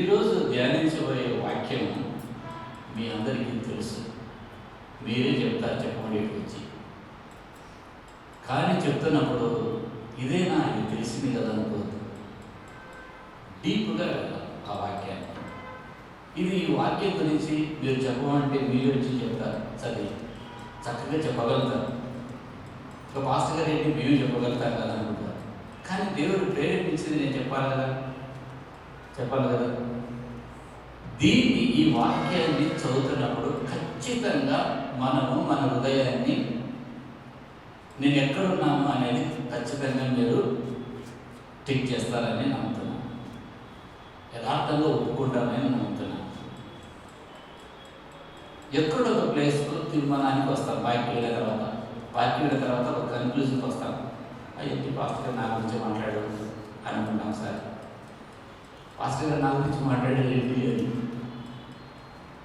ఈరోజు ధ్యానించబోయే వాక్యం మీ అందరికీ తెలుసు. మీరే చెప్తారు చెప్పబడి వచ్చి, కానీ చెప్తున్నప్పుడు ఇదేనా ఇది తెలిసింది కదా అనుకోవద్దు. డీప్గా ఆ వాక్యాన్ని, ఇది ఈ వాక్యం గురించి మీరు చెప్పమంటే మీరు వచ్చి చెప్తారు, చదివి చక్కగా చెప్పగలుగుతారు. ఒక పాస్టర్ గారు ఏంటి మేము చెప్పగలుగుతారు కదా అనుకుంటారు. కానీ దేవుడు ప్రేరేపించింది నేను చెప్పాలి కదా. దీన్ని ఈ వాక్యాన్ని చదువుతున్నప్పుడు ఖచ్చితంగా మనము మన హృదయాన్ని నేను ఎక్కడున్నాను అనేది ఖచ్చితంగా మీరు టిక్ చేస్తారని నమ్ముతున్నాను. యథార్థంగా ఒప్పుకుంటారని నమ్ముతున్నాను. ఎక్కడో ఒక ప్లేస్కు తీర్మానానికి వస్తాం. వాక్యం వెళ్ళిన తర్వాత ఒక కన్క్లూజన్కి వస్తాం. అయ్యి పాస్టర్ గారు నా గురించి మాట్లాడు అనుకుంటాం. సార్ పాస్టర్ గారు నా గురించి మాట్లాడేది ఏంటి అని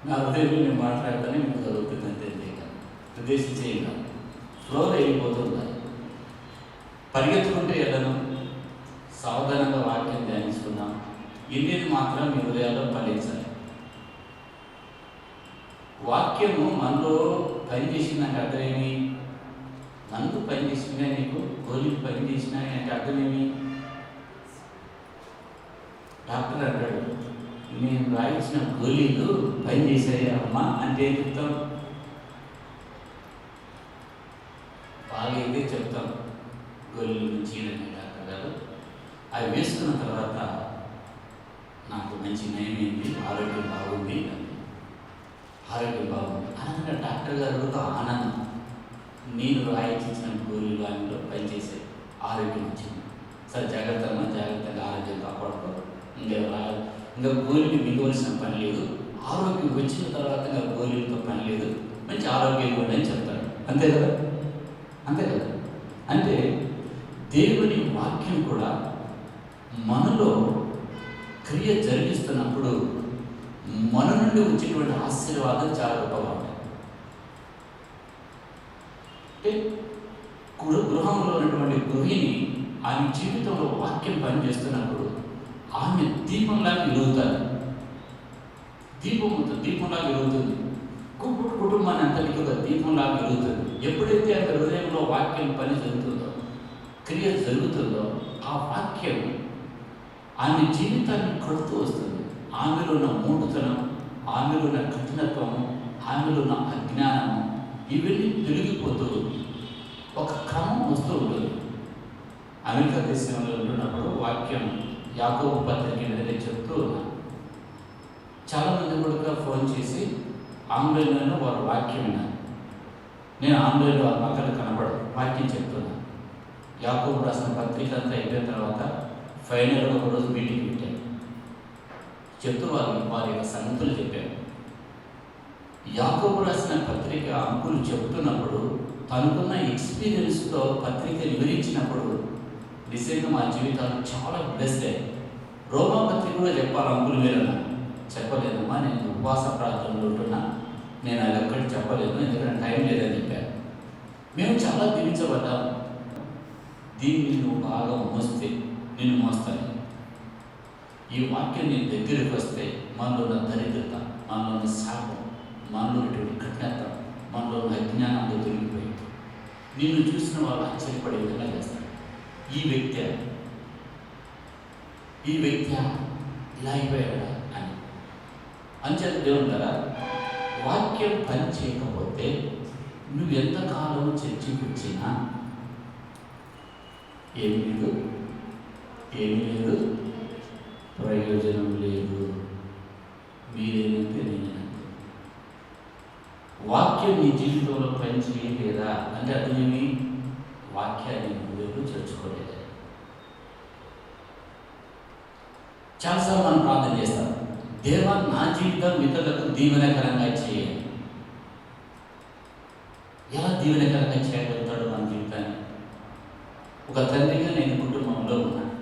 నా హృదయంలో నేను మాట్లాడతానే మీకు చదువుతుంది అంతే. ఉద్దేశించేయంగా ఫ్లోర్ వెళ్ళిపోతుంది. పరిగెత్తుకుంటే వెళ్ళను, సావధానంగా వాక్యం ధ్యానించుకున్నాం. ఇన్నిది మాత్రం మీ హృదయాల్లో ఫలించాలి. వాక్యము మనలో పనిచేసిందంటే అర్థమేమి? నన్ను పనిచేసినా, నీకు గోలికి పనిచేసినా అంటే అర్థమేమి? డాక్టర్ అంటాడు, నేను రాయించిన గోళీలు పనిచేసాయా అమ్మా అంటే ఏం చెప్తాం? బాగైతే చెప్తాం గోళీలు మంచిదని డాక్టర్ గారు. అవి వేసుకున్న తర్వాత నాకు మంచి నయమైంది, ఆరోగ్యం బాగుంది అనగా డాక్టర్ గారితో ఆనందం. నేను రాయించిన గోళీలు ఆయనలో పనిచేసాయి, ఆరోగ్యం వచ్చింది. సరే జాగ్రత్తగా ఆరోగ్యం కాపాడుకో, ఇంకా గోళీలు మిగవలసిన పని లేదు, ఆరోగ్యం వచ్చిన తర్వాత ఇంకా గోళీలతో పని లేదు, మంచి ఆరోగ్యం కూడా అని చెప్తాడు. అంతే కదా. అంటే దేవుని వాక్యం కూడా మనలో క్రియ జరిగిస్తున్నప్పుడు మన నుండి వచ్చేటువంటి ఆశీర్వాదం చాలా గొప్పగా ఉంటాయి. అంటే గృహంలో ఉన్నటువంటి గృహిణి ఆమె జీవితంలో వాక్యం పనిచేస్తున్నప్పుడు ఆమె దీపంలాగా వెలుగుతారు. దీపంలాగా వెలుగుతుంది. కుటుంబాన్ని అంతటికి ఒక దీపంలాగా వెలుగుతుంది. ఎప్పుడైతే ఆ హృదయంలో వాక్యం పని జరుగుతుందో, క్రియ జరుగుతుందో, ఆ వాక్యం ఆమె జీవితాన్ని కడుతూ వస్తుంది. ఆమెలో ఉన్న మూఢతనం, ఆమెలో ఉన్న కఠినత్వము, ఆమెలో ఉన్న అజ్ఞానము ఇవన్నీ తొలగిపోతూ ఒక క్రమం వస్తూ ఉంటుంది. అమెరికా దేశంలో ఉంటున్నప్పుడు వాక్యం యాకోబు పత్రిక మీద చెప్తూ ఉన్నాను. చాలామంది కూడా ఫోన్ చేసి ఆంగ్లంలో వారు వాక్యం విన్నారు. నేను ఆంగ్లంలో ఆ పక్కన కనపడదు, వాక్యం చెప్తున్నాను. యాకోబు రాసిన పత్రిక అంతా అయిపోయిన తర్వాత ఫైనల్గా ఒకరోజు మీటింగ్ పెట్టాను. చెప్తూ వారి యొక్క సంగతులు చెప్పాను. యాకోబు రాసిన పత్రిక అంకులు చెప్తున్నప్పుడు తనకున్న ఎక్స్పీరియన్స్తో పత్రిక వివరించినప్పుడు నిజంగా మా జీవితాలు చాలా బ్లెస్డ్ అయ్యాయి. రోమా పత్రిక కూడా చెప్పాలి అంకులు మీరన్నా, చెప్పలేదమ్మా నేను ఉపవాస ప్రార్థనలు ఉంటున్నా, నేను అది ఒక్కటి చెప్పలేదు ఎందుకంటే టైం లేదని చెప్పాను. మేము చాలా దీవించబడ్డాము. దీన్ని నువ్వు బాగా మోస్తే నేను మోస్తాను. ఈ వాక్యం నీ దగ్గరికి వస్తే మనలో ఉన్న దరిద్రత, మనలో ఉన్న శాపం, మనలో ఉన్నటువంటి కఠినత్వం, మనలో ఉన్న అజ్ఞానంలో తొలగిపోయి నిన్ను చూసిన వాళ్ళు ఆశ్చర్యపడే విధంగా చేస్తాడు. ఈ వ్యక్తి ఇలా అయిపోయాడా అని అంచేత దేవుంటారా, వాక్యం పని చేయకపోతే నువ్వు ఎంతకాలం చర్చికి వచ్చినా ఏమీ లేదు, ప్రయోజనం లేదు. మీరేనంటే నేనంతే. వాక్యం నీ జీవితంలో పని చేయలేదా అంటే అదేమి? వాక్యాన్ని నువ్వు చేర్చుకోలేదు. చాలాసార్లు మనం ప్రార్థన చేస్తాం, దేవా నా జీవితం ఇతరులకు దీవెనకరంగా చేయాలి. ఎలా దీవెనకరంగా చేయగలుగుతాడు మన జీవితాన్ని? ఒక తండ్రిగా నేను కుటుంబంలో ఉన్నాను.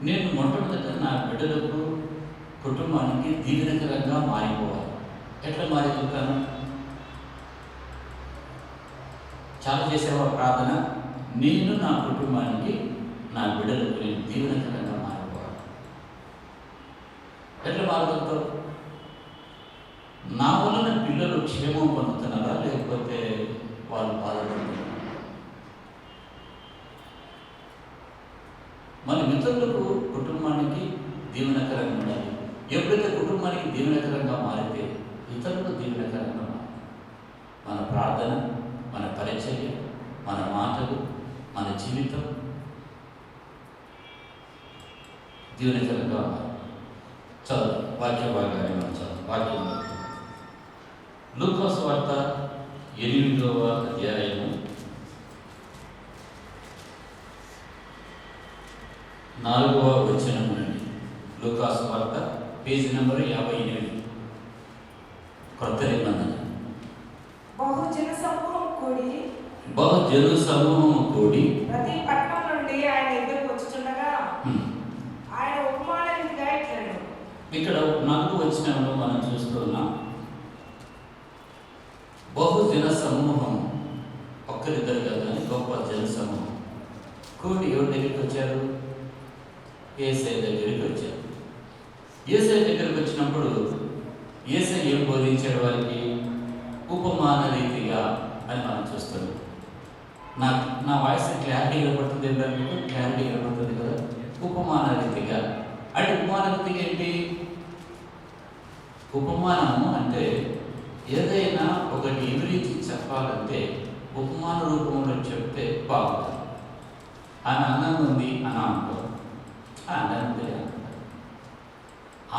నేను మొట్టమొదట నా బిడ్డలకు కుటుంబానికి దీవెనకరంగా మారిపోవాలి. ఎట్లా మారిపోతాను? చాలా చేసేవా ప్రార్థన, నేను నా కుటుంబానికి నా బిడ్డలకు నేను దీవెనకరంగా మారిపోవాలి. బాధపడతావు? నా వలన పిల్లలు క్షేమం పొందుతున్నారా, లేకపోతే వాళ్ళు బాధపడుతున్నారు? మన మిత్రులకు, కుటుంబానికి దీవెనకరంగా ఉండాలి. ఎప్పుడైతే కుటుంబానికి దీవెనకరంగా మారితే ఇతరులకు దీవెనకరంగా మారాలి. మన ప్రార్థన, మన పరిచర్య, మన మాటలు, మన జీవితం దీవెనకరంగా మారాలి. చదువు వాక్య భాగాన్ని మనం చదువు. వాక్యం లూకా సువార్త 8వ అధ్యాయము 4వ వచనం నుండి. లూకా సువార్త పేజీ నంబర్ 58, కొత్త నిబంధన. బహుజన సమూహము కూడి ప్రతి పట్టణం నుండి ఆయన ఎదురుకు వచ్చుచుండగా ఆయన ఉపమాన రీతిగా ఇట్లనెను. ఇక్కడ 4వ వచనంలో మనం చూస్తున్నాం. బహుజన సమూహం, ఒక్కరిద్దరు కదా, గొప్ప జన సమూహం కూడి ఎవరి దగ్గరికి వచ్చారు? యేసయ్య దగ్గరికి వచ్చారు. యేసయ్య దగ్గరికి వచ్చినప్పుడు యేసయ్య ఏం బోధించాడు వారికి? ఉపమాన రీతిగా అని మనం చూస్తున్నాం. నా వాయిస్ క్లారిటీ కనబడుతుంది, మీకు క్లారిటీ కనబడుతుంది కదా. ఉపమాన రీతిగా అంటే ఉపమాన రీతిగా ఏంటి? ఉపమానము అంటే ఏదైనా ఒకటి వివరించి చెప్పాలంటే ఉపమాన రూపంలో చెప్తే బాగుంటుంది. ఆమె అందంగా ఉంది అని అనుకో, అందంగా ఉంది అనుకుంటా.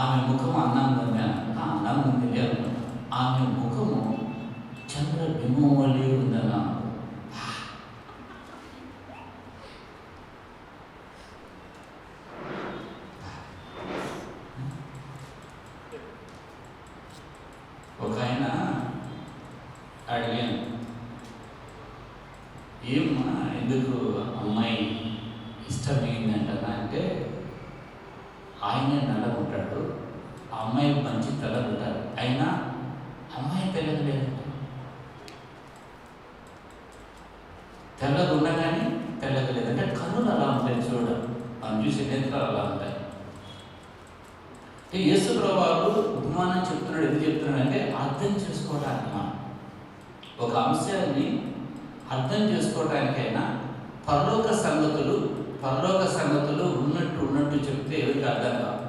ఆమె ముఖం అందంగా ఉంది అనుకుంటా, అందంగా ఉంది అనుకుంటా. ఆమె ముఖము చంద్రబింబం వల్లే ఉందని అనుకో. ఒక ఆయన అడిగాను, ఏమ్మా ఎందుకు అమ్మాయి ఇష్టమైందంటనా అంటే, ఆయనే నల్లగుంటాడు, ఆ అమ్మాయి మంచి తెల్లగుంటారు, అయినా అమ్మాయి తెల్లగలేదు. తెల్లగుండగానే తెల్లగలేదు అంటే కన్నులు అలా ఉంటాయి. చూడ మనం చూసే నేత్రాలు అలా ఉంటాయి. యేసు ప్రభువు ఉపమానం చెప్తున్నాడు. ఎందుకు చెప్తున్నాడు అంటే అర్థం చేసుకోవడానికి. మనం ఒక అంశాన్ని అర్థం చేసుకోవడానికైనా పరలోక సంగతులు ఉన్నట్టు చెప్తే ఎవరికి అర్థం కాదు,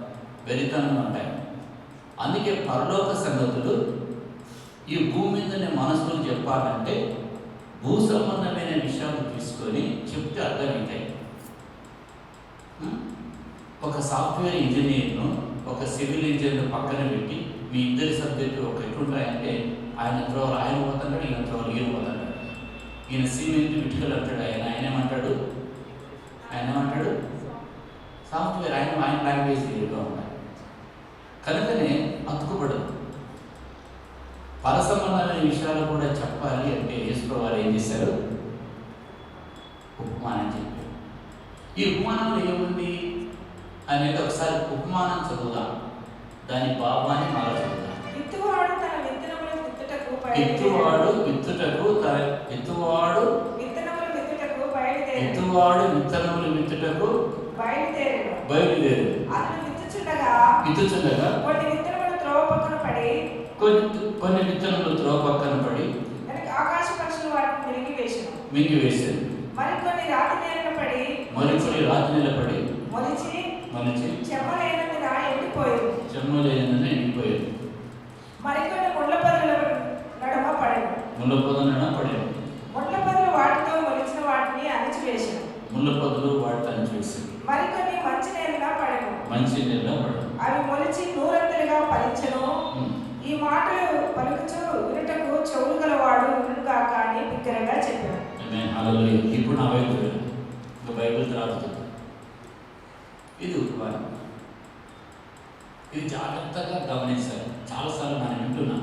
వెరితనం ఉంటాయి. అందుకే పరలోక సంగతులు ఈ భూమి మీదనే మనసులో చెప్పాలంటే భూ సంబంధమైన విషయాలు తీసుకొని చెప్తే అర్థమవుతాయి. ఒక సాఫ్ట్వేర్ ఇంజనీర్ను, ఒక సివిల్ ఇంజనీర్ పక్కన పెట్టి మీ ఇద్దరి సబ్జెక్టు ఒక ఎట్లుంటాయంటే, ఆయన త్రోవలు ఆయన పోతాడు, ఈయన త్రోవలు ఈయన పోతాడు. ఈయన సిమెంట్ ఇటుకలు అంటాడు, ఆయన ఏమంటాడు సాఫ్ట్వేర్, ఆయన లాంగ్వేజ్ తీరుగా ఉంటాయి. కనుకనే అతుకుపడదు. పరసంబంధమైన విషయాలు కూడా చెప్పాలి అంటే యేసు వారు ఏం చేశారు? ఉపమానం చెప్పారు. ఈ ఉపమానంలో ఏముంది అనేది ఒకసారి ఉపమానం చదువుదాం, దాని భావాన్ని మరో చదువుదాం. విత్తువాడు విత్తనములు విత్తుటకు బయలుదేరు. అతను విత్తుచుండగా కొన్ని విత్తనములు త్రోవ పక్కన పడి ఆకాశ పక్షులు వాటిని మింగివేశారు. మరికొన్ని రాతి నేల పడి మొలిచి చెమ్మలేనందున ఎండిపోయారు. మరికొన్ని ముళ్ళ పొదల నడుమ పడెను. ముళ్ళ పొదలు వాటితో మొలిచిన వాటిని అణిచివేశారు. మరికొన్ని మంచి నేలగా పడెను. అవి మొలిచి నూరంతలుగా ఫలించెను. ఈ మాటలు పలుకుచు వినుటకు చెవులు గలవాడు వినుగాక అని బిగ్గరగా చెప్పాడు. ఇప్పుడు నా వైపు బైబిల్ రాదు. ఇది ఉపమానం. ఇది జాగ్రత్తగా గమనించాలి. చాలాసార్లు మనం వింటున్నాం.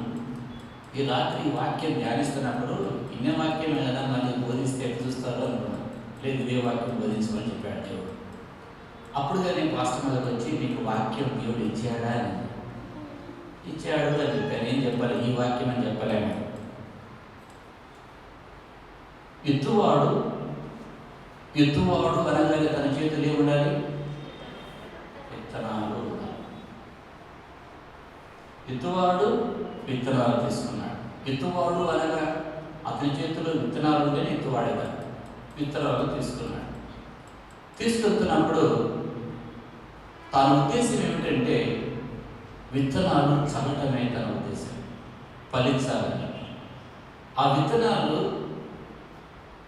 ఈ రాత్రి ఈ వాక్యం ధ్యానిస్తున్నప్పుడు ఇన్న వాక్యమే కదా మళ్ళీ బోధిస్తే ఎట్లా చూస్తారో అనుకున్నాం. లేదు, ఇదే వాక్యం బోధించమని చెప్పాడు దేవుడు. అప్పుడుగా నేను పాస్టర్ మీదకి వచ్చి నీకు వాక్యం దేవుడు ఇచ్చాడా అని ఇచ్చాడు అని చెప్పాను. ఏం చెప్పాలి? ఈ వాక్యం అని చెప్పలేము. ఎత్తువాడు అనగానే తన చేతులు ఏముండాలి? విత్తనాలు ఉండాలి. విత్తువాడు విత్తనాలు తీసుకున్నాడు. విత్తువాడు అనగా అతని చేతిలో విత్తనాలు ఉంటేనే విత్తువాడేదా. విత్తనాలు తీసుకున్నాడు. తీసుకెళ్తున్నప్పుడు తన ఉద్దేశం ఏమిటంటే విత్తనాలు చల్లటమే తన ఉద్దేశం, ఫలించాలని. ఆ విత్తనాలు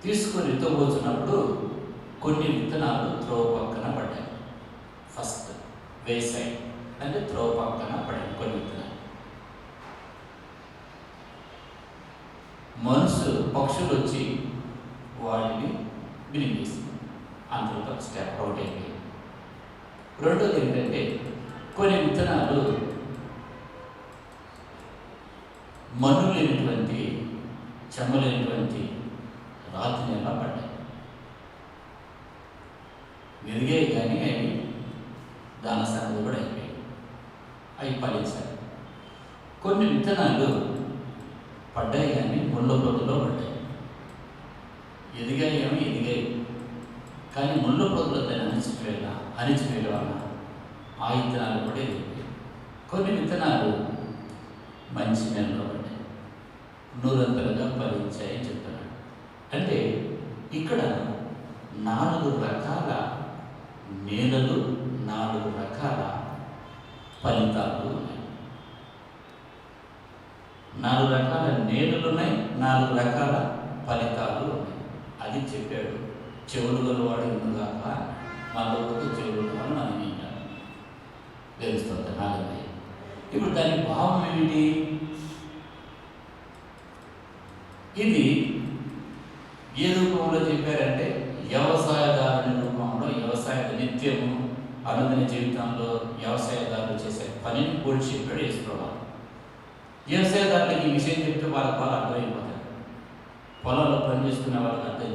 తీసుకొని విత్తబోతున్నప్పుడు కొన్ని విత్తనాలు త్రోవ పక్కన పడ్డాయి. ఫస్ట్ వేసాయి అంటే త్రోవ పక్కన పడ్డాయి కొన్ని విత్తనాలు. పక్షులు వచ్చి వాటిని వినిపిస్తుంది. అందులో స్టెప్ అవుట్ అయిపోయింది. రెండోది ఏంటంటే కొన్ని విత్తనాలు మన్ను లేనటువంటి, చెమ్మలేనటువంటి రాతి నేల పడ్డాయి. మెరుగాయి కానీ అవి దాన సంగతి కూడా అయిపోయాయి. అవి ఫలించాయి. కొన్ని విత్తనాలు పడ్డాయి కానీ ముళ్ళ పొదలో పడ్డాయి. ఎదిగాయేమో ఎదిగాయి కానీ ముళ్ళ పొదలో దాన్ని అణిచివేయడం వల్ల ఆ విత్తనాలు కూడా ఎదిగాయి. కొన్ని విత్తనాలు మంచి నెలలో పడ్డాయి, నూరంతలుగా ఫలించాయని చెప్తున్నాడు. అంటే ఇక్కడ 4 రకాల నేలలు, 4 రకాల ఫలితాలు ఉన్నాయి. 4 రకాల నేలలు ఉన్నాయి, 4 రకాల ఫలితాలు ఉన్నాయి. అది చెప్పాడు. చెవులు గలవాడు ఎందుగాక మనలో చెవులు గలవాడు మనం వింటాడు తెలుస్తుంది. 4. ఇప్పుడు దాని భావం ఏమిటి? ఇది ఏ రూపంలో చెప్పారంటే వ్యవసాయదారుని రూపంలో, వ్యవసాయ నిత్యము అనుదిన జీవితంలో వ్యవసాయదారులు చేసే పనిని కూడా చెప్పాడు యేసుప్రభువు. వ్యవసాయదారులకి ఈ విషయం చెప్తే వాళ్ళకి బాగా అర్థమైపోతారు. పొలంలో పనిచేసుకునే వాళ్ళకి అర్థం.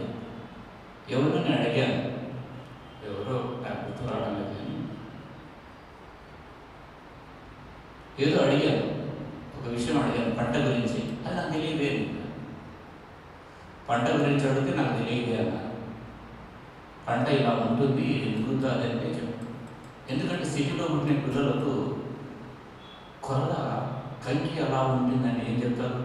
ఎవరు నేను అడిగాను, ఎవరో నాకు గుర్తు రావడం లేదు కానీ ఏదో అడిగాను, ఒక విషయం అడిగాను పంట గురించి. అది నాకు తెలియలేదు. పంట గురించి అడిగితే నాకు తెలియదు అన్నారు. పంట ఇలా ఉంటుంది ఎందుకు అదంటే చెప్పు. ఎందుకంటే సిటీలో పుట్టిన పిల్లలకు కొరల కంకి అలా ఉంటుందని ఏం చెప్తారు?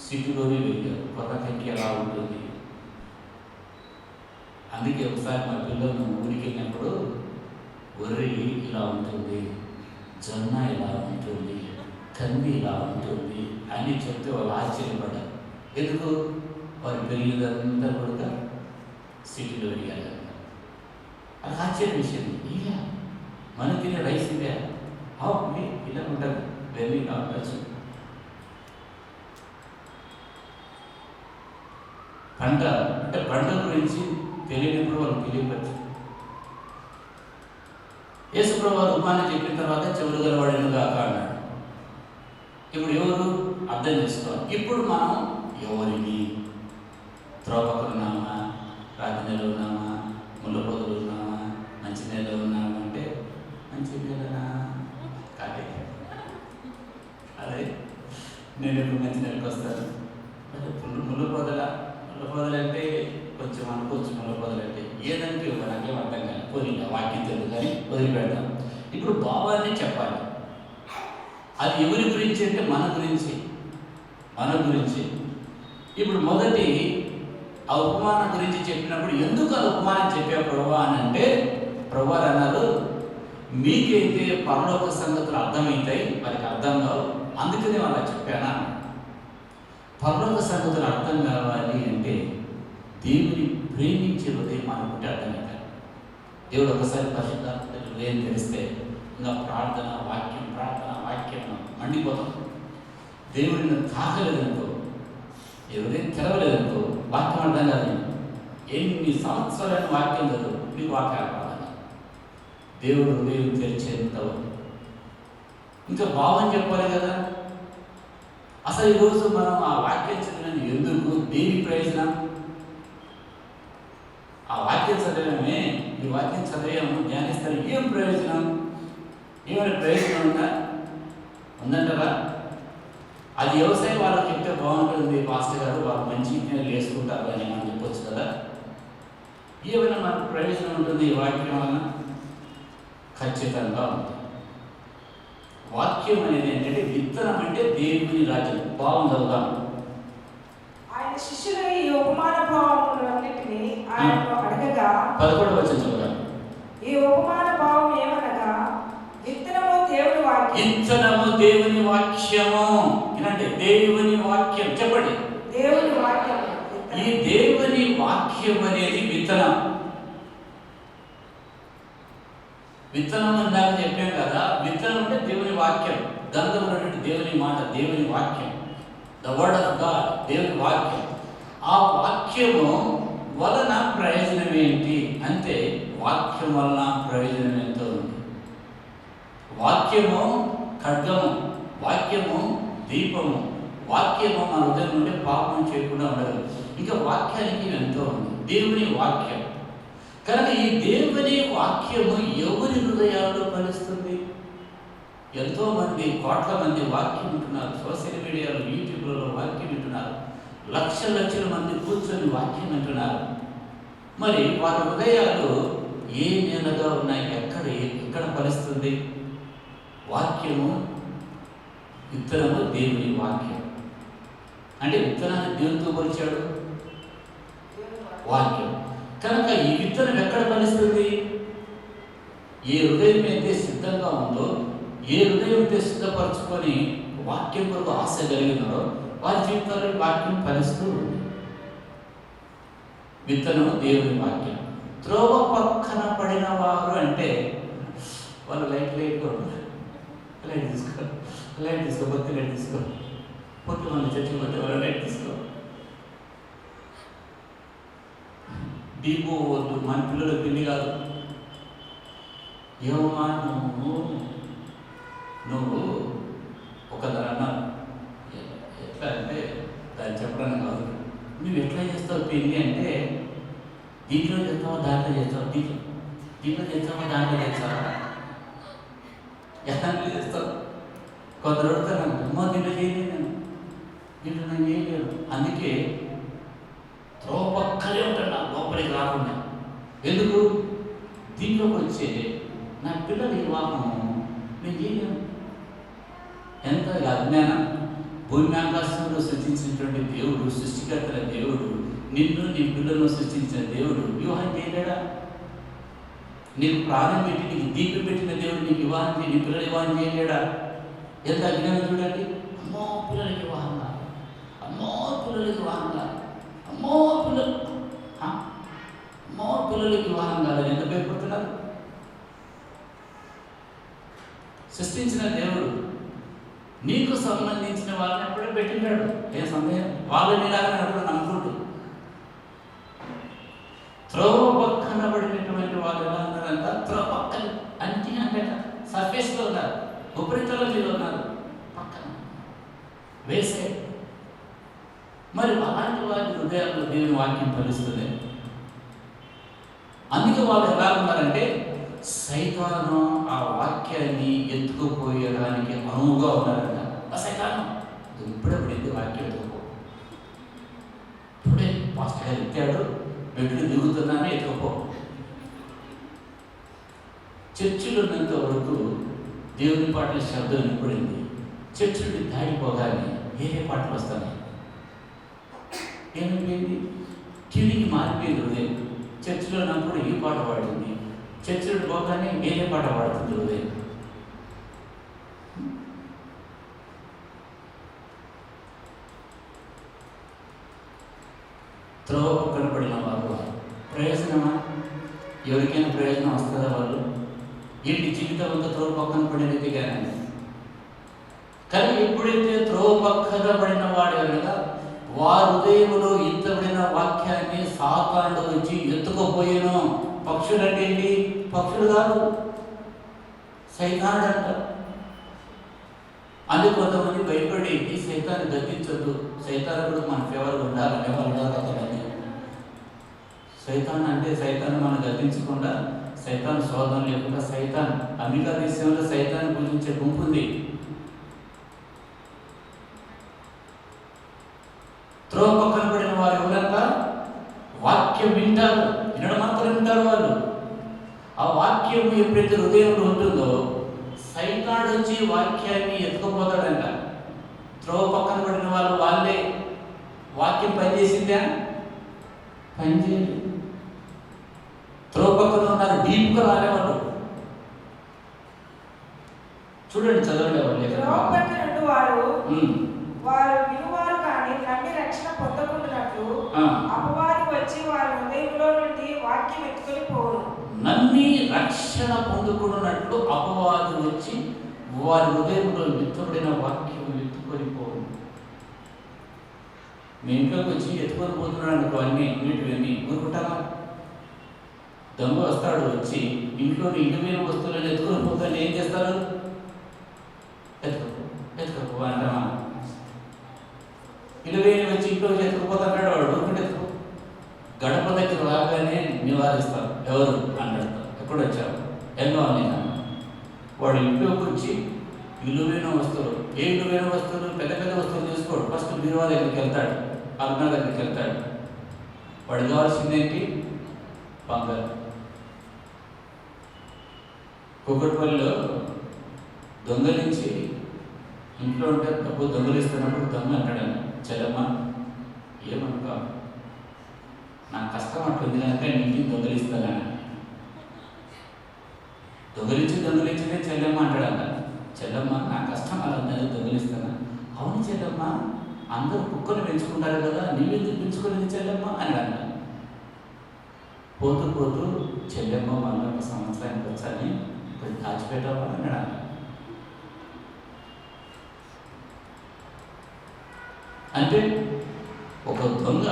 సిటీలోనే వెళ్ళారు, కొరల కంకి ఎలా ఉంటుంది. అందుకే ఒకసారి మా పిల్లలు ఊరికి వెళ్ళినప్పుడు వరి ఇలా ఉంటుంది, జొన్న ఇలా ఉంటుంది, కంది ఇలా ఉంటుంది అని చెప్తే వాళ్ళు ఆశ్చర్యపడ్డారు. ఎందుకు? వారు పెరిగినంతా కూడా సిటీలో వెళ్ళారు. అది ఆశ్చర్య విషయం. ఇలా మనం తినే రైస్ ఇదే ఇలా ఉంటుంది, వెరీ కావచ్చు. పంట అంటే పంట గురించి తెలియనప్పుడు వాళ్ళు తెలియవచ్చు. యేసుప్రభువు ఉపమానం చెప్పిన తర్వాత చెవులు గలవాడేను గాక అన్నాడు. ఇప్పుడు ఎవరు అర్థం చేసుకోవాలి. ఇప్పుడు మనం ఎవరిని త్రోపక్కన ఉన్నామా, రాతి నెల ఉన్నామా, ముళ్ళ పొదలు ఉన్నామా, మంచి నెల ఉన్నామా అంటే మంచి నెలనా కాదే. అదే నేను ఇప్పుడు మంచి నెలకు వస్తాను. ముళ్ళ పొదలు అంటే కొంచెం అనుకోవచ్చు. ముళ్ళ పొదలు అంటే ఏదంటే నాకేం అర్థం కాదు. కొన్ని వాక్యం తెలుగు కానీ వదిలిపెడతాం. ఇప్పుడు భావాన్ని చెప్పాలి. అది ఎవరి గురించి అంటే మన గురించి. ఇప్పుడు మొదటి ఆ ఉపమానం గురించి చెప్పినప్పుడు ఎందుకు ఆ ఉపమానం చెప్పా ప్రభువా అని అంటే, ప్రభువారు అన్నారు, మీకైతే పరలోక సంగతులు అర్థమవుతాయి, వారికి అర్థం కావు, అందుకనే వాళ్ళ చెప్పానా. పరలోక సంగతులు అర్థం కావాలి అంటే దేవుని ప్రేమించే హృదయం అనుకుంటే అర్థమవుతాయి. దేవుడు ఒకసారి పరిశుద్ధాత్మ హృదయం తెలిస్తే ఇంకా ప్రార్థన వాక్యం మండిపోతాం. దేవుడిని తాకలేదనుకో, ఎవరైనా తెరవలేదనుకో, వాక్యం అర్థం కాదు. ఎన్ని సంవత్సరాలైన వాక్యం చదువు, మీకు వాక్యాలు కావాలి. దేవుడు హృదయం తెరిచేంత ఇంకా భావం చెప్పాలి కదా. అసలు ఈరోజు మనం ఆ వాక్యం చదివిన ఎందుకు, దేని ప్రయోజనం? ఆ వాక్యం చదివామే, ఈ వాక్యం చదివాము, ధ్యానిస్తారు, ఏం ప్రయోజనం? ఏమైనా ప్రయోజనం ఉందంటారా? అది వ్యవసాయం వాళ్ళకి చెప్తే బాగుంటుంది పాస్టర్ గారు, వాళ్ళు మంచి ఇంజనీర్లు వేసుకుంటారు అని మనం చెప్పొచ్చు కదా. ఏమైనా మనకు ప్రయోజనం ఉంటుంది ఈ వాక్యం వలన? ఖచ్చితంగా ఉంటుంది. వాక్యం అనేది ఏంటంటే విత్తనం అంటే దేవుని రాజ్యం. బాగుంది చదువుదాం. ఆయన శిష్యులు ఈ ఉపమాన భావములన్నిటినీ ఆయనను అడగగా 11వ వచనం చదువుదాం. ఈ ఉపమాన భావం ఏమనగా విత్తనము దేవుని వాక్యం. విత్తనము దేవుని వాక్యము. వినండి, దేవుని వాక్యం. చెప్పండి, దేవుని వాక్యం. ఈ దేవుని వాక్యం అనేది విత్తనం. విత్తనం ఇందాక చెప్పాం కదా, విత్తనం అంటే దేవుని వాక్యం. గ్రంథంలో ఉన్నటువంటి దేవుని మాట, దేవుని వాక్యం, ద వర్డ్ ఆఫ్ గాడ్, దేవుని వాక్యం. ఆ వాక్యము వలన ప్రయోజనం ఏంటి అంటే, వాక్యం వలన ప్రయోజనం ఎంతో ఉంది. వాక్యము ఖడ్గము, వాక్యము దీపము, వాక్యము మన హృదయం నుండి పాపం చేయకుండా ఉండదు. ఇంకా వాక్యానికి ఎంతో ఉంది, దేవుని వాక్యం. కనుక ఈ దేవుని వాక్యము ఎవరి హృదయాల్లో ఫలిస్తుంది? ఎంతోమంది, కోట్ల మంది వాక్యం వింటున్నారు, సోషల్ మీడియాలో, యూట్యూబ్లలో వాక్యం వింటున్నారు, లక్షల మంది కూర్చొని వాక్యం వింటున్నారు. మరి వారి హృదయాలు ఏ నేలగా ఉన్నాయి? ఎక్కడ ఫలిస్తుంది? వాక్యము, విత్తనము దేవుని వాక్యం. అంటే విత్తనాన్ని దేవునితో పోల్చాడు వాక్యం. కనుక ఈ విత్తనం ఎక్కడ ఫలిస్తుంది? ఏ హృదయం అయితే సిద్ధంగా ఉందో, ఏ హృదయం అయితే సిద్ధపరచుకొని వాక్యం కొరకు ఆశ కలిగినారో వారి జీవితాల్లో వాక్యం ఫలిస్తూ ఉంది. విత్తనము దేవుని వాక్యం. త్రోవ పక్కన పడిన వారు అంటే వాళ్ళు లైట్గా ఉంటారు. లైట్ తీసుకో, బొత్తి లైట్ తీసుకో, పొత్తి మన చెట్లు పోతే వాళ్ళు లైట్ తీసుకో. డీపో వద్దు, మన పిల్లలు పిల్లి కాదు. ఏమమ్మా నువ్వు ఒకదారు అన్నారు, ఎట్లా అంటే దాన్ని చెప్పడానికి కాదు, నువ్వు ఎట్లా చేస్తావు పెళ్ళి అంటే, దీంట్లో చేస్తావా దాంట్లో చేస్తావా, దీంట్లో చేస్తావా దాంట్లో చేస్తావా, ఎలా చేస్తావు? కొందరు అడుగుతాను, అమ్మో దీంట్లో చేయలేదు, దీంట్లో నేను చేయలేదు. అందుకే త్రోవ పక్కనే ఉంటాను, లోపలికి రాకుండా. ఎందుకు? దీంట్లోకి వచ్చే నా పిల్లల వివాహము నేను చేయలేను. ఎంత అజ్ఞానం! భూమి ఆకాశంలో సృష్టించినటువంటి దేవుడు, సృష్టికర్తల దేవుడు, నిన్ను నీ పిల్లలను సృష్టించిన దేవుడు వివాహం చేయలేడా? నీకు ప్రాణం పెట్టి, నీకు దీపం పెట్టిన దేవుడు నీకు వివాహం చేయి, నీ పిల్లలు వివాహం చేయలేడా? ఎంత అజ్ఞానం చూడండి. అమ్మో పిల్లలకి వివాహంగా, అమ్మో పిల్లలకి వివాహంగా, అమ్మో పిల్లలకి వివాహం కాదని ఎంత భయపడుతున్నారు? సృష్టించిన దేవుడు నీకు సంబంధించిన వాళ్ళని ఎప్పుడో పెట్టినాడు. ఏ సందేహం? వాళ్ళని ఇలాగనే ఎప్పుడు నమ్ముకుంటూ త్రోవ పక్కన పడినటువంటి వాళ్ళు ఎలా ఉన్నారంట? త్రోవ పక్కన అంటే సర్ఫేస్లో ఉన్నారు, ఉపరితలం మీద ఉన్నారు, పక్కన వేసే. మరి అలాంటి వారి హృదయాల్లో దేవుని వాక్యం ఫలిస్తుంది. అందుకే వాళ్ళు ఎలా ఉన్నారంటే, సైతాను ఆ వాక్యాన్ని ఎత్తుకుపోయడానికి అనువుగా ఉన్నారంట. ఆ సైతాను ఇప్పుడే పడింది వాక్యం ఎత్తుకుపో, ఇప్పుడే పాస్టర్ గారు ఎత్తాడు, మెట్లు దిగుతున్నాను, ఎత్తుకుపో. చర్చిలో ఉన్నంత వరకు దేవుని పాటల శబ్దం వినపడింది. చర్చిని దాడిపోగానే వేరే పాటలు వస్తాయి. ఏమైపోయింది? ట్యూనింగ్ మారిపోయింది హృదయం. చర్చిలో ఉన్నప్పుడు ఈ పాట పాడుతుంది, చర్చిలో పోగానే వేరే పాట పాడుతుంది హృదయం. త్రోవ కనపడిన వారు ప్రయోజనమా? ఎవరికైనా ప్రయోజనం వస్తుందా? వాళ్ళు ఏంటి జీవితం అంతా త్రోవ పక్కన పడినది కానీ. కానీ ఎప్పుడైతే త్రోవ పక్కన పడిన వాడు అనగా వారి హృదయంలో ఇంతబడిన వాక్యాన్ని సాతానుడు వచ్చి ఎత్తుకోపోయాను. పక్షులు అంటే ఏంటి? పక్షులు కాదు, సైతానుడు అంట. అందుకు కొంతమంది భయపడి ఈ సైతాన్ని గద్దించొద్దు, సైతాను కూడా మన ఫేవర్గా ఉండాలనే వాళ్ళు ఉన్నారు కొంతమంది. సైతాన్ అంటే సైతాన్ని మనం గద్దించకుండా, సైతాన్ శోధన లేకుండా, సైతాన్ అమెరికా దేశంలో సైతాన్ని పూజించే గుంపు ఉంది. త్రోవ పక్కన పడిన వారు ఎవరంతా? వాక్యం వింటారు, వినడం మాత్రం వింటారు వాళ్ళు. ఆ వాక్యం ఎప్పుడైతే హృదయంలో ఉంటుందో సైతాడు వచ్చి వాక్యాన్ని ఎత్తుకుపోతాడంట. త్రోవ పక్కన పడిన వాళ్ళే వాక్యం పనిచేసిందా? పనిచేయలేదు. త్రోవ పక్కన ఉన్నారు, డీప్గా రాలేవాళ్ళు. చూడండి, చదవండి. వారు వినువారు కానీ నమ్మి రక్షణ పొందకుండానట్లు అపవాది వచ్చి వారి హృదయంలో నుండి వాక్యం ఎత్తుకొని పోరు. నమ్మి రక్షణ పొందుకున్నట్లు అపవాది వచ్చి వారి హృదయంలో విత్తబడిన వాక్యం ఎత్తుకొని పోరు. మీ ఇంట్లోకి వచ్చి ఎత్తుకొని పోతున్నాడు అనుకో, అన్నిటివన్నీ ఊరుకుంటారా? దొంగ వస్తాడు, వచ్చి ఇంట్లోని ఇనుమైన వస్తువులను ఎత్తుకొని పోతాను. ఏం చేస్తారు? ఎత్తుకపో అంటామా? ఇలువేని వచ్చి ఇంట్లో ఎత్తుకుపోతాడు. వాడు ఊరుకుంటే ఎత్తుకో. గడప దగ్గర రాగానే నివారిస్తారు. ఎవరు అన్నాడు, ఎప్పుడు వచ్చావు, ఎన్నో అని. వాడు ఇంట్లోకి వచ్చి విలువైన వస్తువులు, ఏ విలువైన వస్తువులు, పెద్ద పెద్ద వస్తువులు తీసుకోడు. ఫస్ట్ బీరువా దగ్గరికి వెళ్తాడు, అల్మా దగ్గరికి వెళ్తాడు. వాడు కావాల్సిందేంటి? బంగారు. కుక్కటిపల్లిలో దొంగలించి ఇంట్లో ఉంటే డబ్బు దొంగలిస్తున్నప్పుడు దొంగ అంటాడని, చెల్లమ్మ ఏమనుకో, నాకు కష్టం అట్టుంది కనుక నీకు దొంగలిస్తానని. దొంగలించిందే చెల్లెమ్మ అంటాడంట. చెల్లమ్మ నా కష్టం అలా దొంగలిస్తానా? అవును చెల్లమ్మ, అందరూ కుక్కను పెంచుకుంటారు కదా, నీవెందుకు పెంచుకోలేదు చెల్లెమ్మ అని అంట. పోతూ పోతూ చెల్లెమ్మ మళ్ళీ ఒక సంవత్సరానికి వచ్చాని కొంచెం దాచిపెట్టావా అన్నాడు. అంటే ఒక దొంగ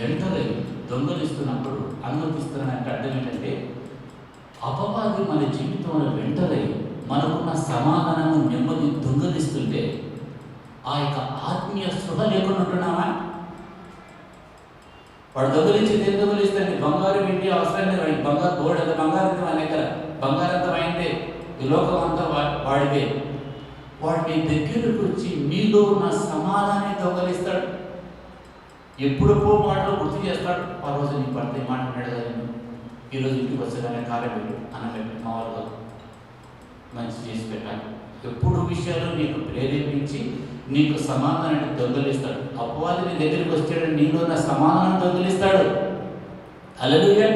ఎంటలై దొంగలిస్తున్నప్పుడు అనుమతిస్తున్నాడంటే అర్థం ఏంటంటే, అపవాది మన జీవితంలో వెంటలై మనకున్న సమాధానము, నెమ్మది దొంగలిస్తుంటే ఆ యొక్క ఆత్మీయ స్పృహ లేకుండా ఉంటున్నామా? వాడు దొంగలించింది ఏం దొంగలిస్తాడు? బంగారు వెండి అవసరం లేదు. వాడికి బంగారు గోల్డ్ అంత బంగారం మన దగ్గర, బంగారం అంతా వాయిందే, ఈ లోకం అంతా వాడిదే. వాడిని దగ్గరకు వచ్చి మీలో ఉన్న సమాధానాన్ని దొంగలిస్తాడు. ఎప్పుడో మాటలు గుర్తు చేస్తాడు. ఆ రోజు నీ పడితే మాట్లాడాడు కదా, ఈరోజు ఇంటికి వచ్చగానే కారం పెట్టు, అన్నం పెట్టు, మా వాళ్ళు మంచి చేసి పెట్టాలి. ఎప్పుడు విషయాలు నీకు ప్రేరేపించి నీకు సమాధానాన్ని దొంగలిస్తాడు. అపవాది నీ దగ్గరికి వచ్చాడు, నీలో ఉన్న సమాధానం దొంగలిస్తాడు. హల్లెలూయా.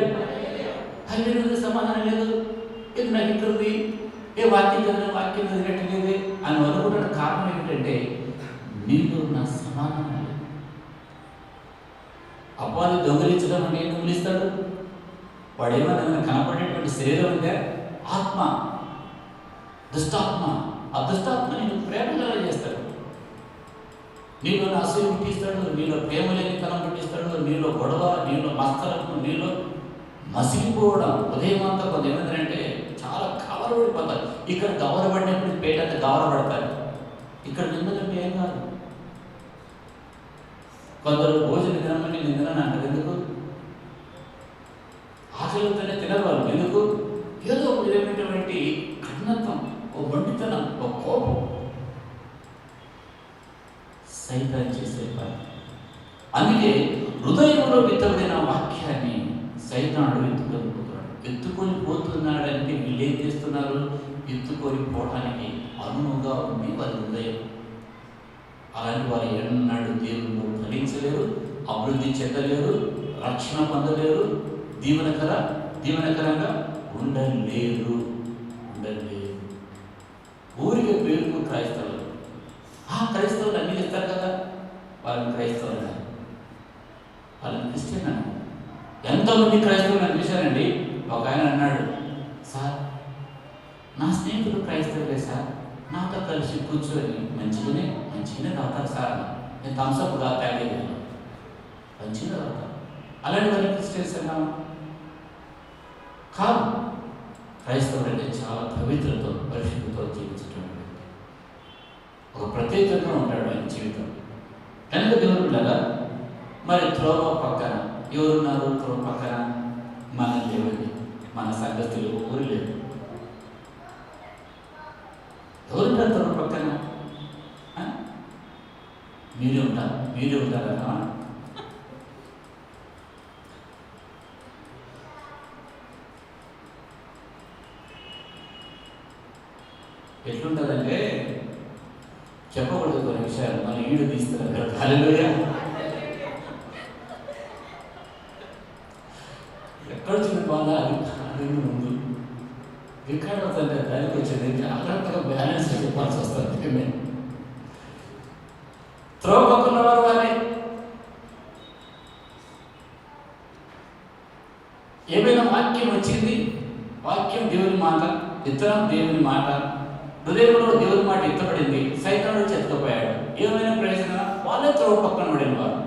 హల్లెలూయా. సమాధానం లేదు, ఇది నాకు ఇక్కడుంది, ఏ వాక్యం చదివినట్టు అని అనుకుంటున్న కారణం ఏమిటంటే నీలో ఉన్న సమాధానం లేదు. అపవాది దొంగలించడం అంటే ఏం దొంగలిస్తాడు? వాడు ఏమన్నా కనపడేటువంటి శరీరం ఉందే, ఆత్మ, దుష్టాత్మ. ఆ దుష్టాత్మ నేను ప్రేమ కలగ చేస్తాడు. నీలో అసూయ పుట్టిస్తాడు, నీలో ప్రేమ లేని తనం పుట్టిస్తాడు, నీలో గొడవ, నీలో మస్తరము, నీలో మసిలిపోవడం. ఉదయం అంతా కొంత ఏమైందంటే చాలా గవరపడిపోతారు. ఇక్కడ గవరపడినప్పుడు పేట అంతా గవరపడతారు. ఇక్కడ నిందలంటే ఏం కాదు. కొందరు భోజనం తినమని నిందనని అంటారు. ఎందుకు? ఆకలితోనే తినరు వాళ్ళు. ఎందుకు? ఏదో ఒక విధమైనటువంటి కఠినత్వం, ఓ మొండితనం, ఓ కోపం. సైతాన్ చేసే పని. అందుకే హృదయంలో విత్తబడిన వాక్యాన్ని సైతానుడు ఎత్తుకొని పోతున్నాడంటే వీళ్ళు ఏం చేస్తున్నారు? ఎత్తుకొని పోవటానికి అనువుగా ఉంది వారి హృదయం. అలాంటి వారు ఎన్నడూ దేవుళ్ళు ఫలించలేరు, అభివృద్ధి చెందలేరు, రక్షణ పొందలేరు, దీవెనకరంగా ఉండలేరు. ఊరికే పేరుకు క్రైస్తవులు. ఆ క్రైస్తవులు అన్ని చేస్తారు కదా, వాళ్ళని క్రైస్తవులు, వాళ్ళని క్రిస్టియన్ అని. ఎంతోమంది క్రైస్తవులు అనిపించారండి. ఒక ఆయన అన్నాడు, సార్ నా స్నేహితులు క్రైస్తవులే సార్, నాతో కలిసి కూర్చొని మంచిగానే తాగుతారు సార్. నేను థమ్స్అప్ తాగలేదు, మంచిగా తాగుతాను. అలాంటి వాళ్ళని క్రిస్టియన్స్ అన్నాము కాదు. క్రైస్తవులు అంటే చాలా పవిత్రతో, పరిశుద్ధతో జీవించేటువంటి వ్యక్తి. ఒక ప్రత్యేకంగా ఉంటాడు ఆయన జీవితం. కనుక దేవుడు ఉండగా మరి త్రోవ పక్కన ఎవరున్నారు? త్రోవ పక్కన మన దేవుని, మన సంగతులు ఊరు లేదు. ఎవరుంటారు త్రోవ పక్కన? మీరే ఉంటారా? ఎట్లుంటుందంటే చెప్పకూడదు కొన్ని విషయాలు, మన ఈడు తీస్తున్నారు కదా. హల్లెలూయా. ఎక్కడ వచ్చిన బాధ అది ముందు రికార్డ్ అవుతుంటే దానికి వచ్చేది జాగ్రత్తగా బ్యాలెన్స్ చెప్పాల్సి వస్తుంది. త్రోవకున్న వారు వారే. ఏమైనా వాక్యం వచ్చింది, వాక్యం దేవుని మాట, విత్తనం దేవుని మాట, హృదయంలో దేవుని మాట ఎత్తబడింది, సైతానుడు చెత్తపోయాడు. ఏమైనా ప్రయోజనం? వాళ్ళే త్రోవ పక్కన పడిన వారు.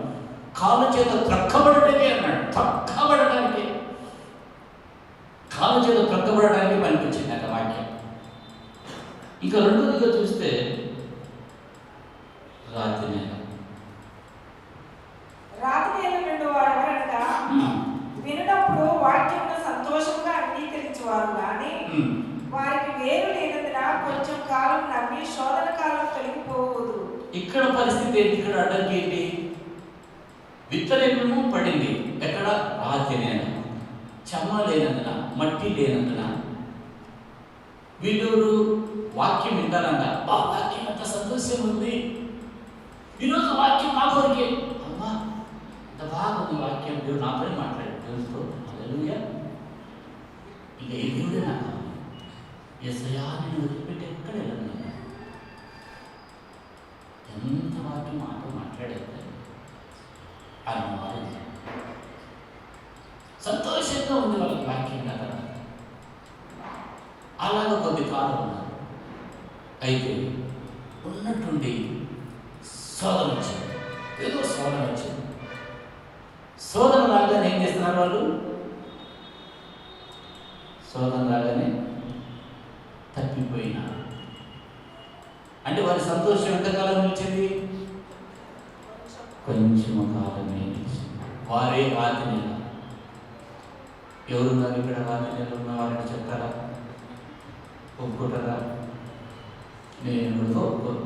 కాళ్ళ చేత త్రక్కబడటమే అన్నాడు. త్రక్కబడటానికి, కాళ్ళ చేత త్రక్కబడటానికి పనిపించింది అక్కడ వాక్యం. ఇంకా రెండోదిగా చూస్తే రాతి నేల. రాతి నేల రెండు వారు ఎవరనగా వినప్పుడు వాక్యమును సంతోషంగా అంగీకరించేవారు కానీ వారికి వేరు లేనందున కొంచెం కాలం నమ్మి శోధన కాలం తొలగిపోవద్దు. ఇక్కడ పరిస్థితి ఏంటి? ఇక్కడ అడ్డంకి ఏంటి? విత్తనము పడింది ఎక్కడ? రాతి నేల. చెమ్మ లేనందున, మట్టి లేనందున వీళ్ళు వాక్యం వింటారంట. ఆ వాక్యం అంత సంతోషం ఉంది, ఈరోజు వాక్యం నా కొరికే. అమ్మా ఇంత బాగుంది వాక్యం, దేవుడు నాపై మాట్లాడాడు దేవుడితో. హల్లెలూయా. ఇక ఏ దేవుడే నాకు యేసయ్యా నేను వదిలిపెట్టి ఎక్కడ వెళ్ళను. ఎంత వాక్యం మాట్లాడేది అన్నమాట. సంతోషంగా ఉంది వాళ్ళకి వాక్యం కదా. అలాగ కొద్ది కాలం ఉన్నారు. అయితే ఉన్నట్టుండి శోధన వచ్చింది. ఏదో శోధన వచ్చింది. శోధన రాగానే ఏం చేస్తున్నారు వాళ్ళు? శోధన రాగానే తప్పిపోయినారు. అంటే వారి సంతోషం ఎంతకాలం నిలిచింది? కొంచెం కాలమే నిలిచింది. వారే రాతి నేల. ఎవరున్నారు ఇక్కడ? రాతి నేల ఉన్న వారిని చెప్తారా? ఒప్పుకుంటారా? నేను ఒప్పుకోను.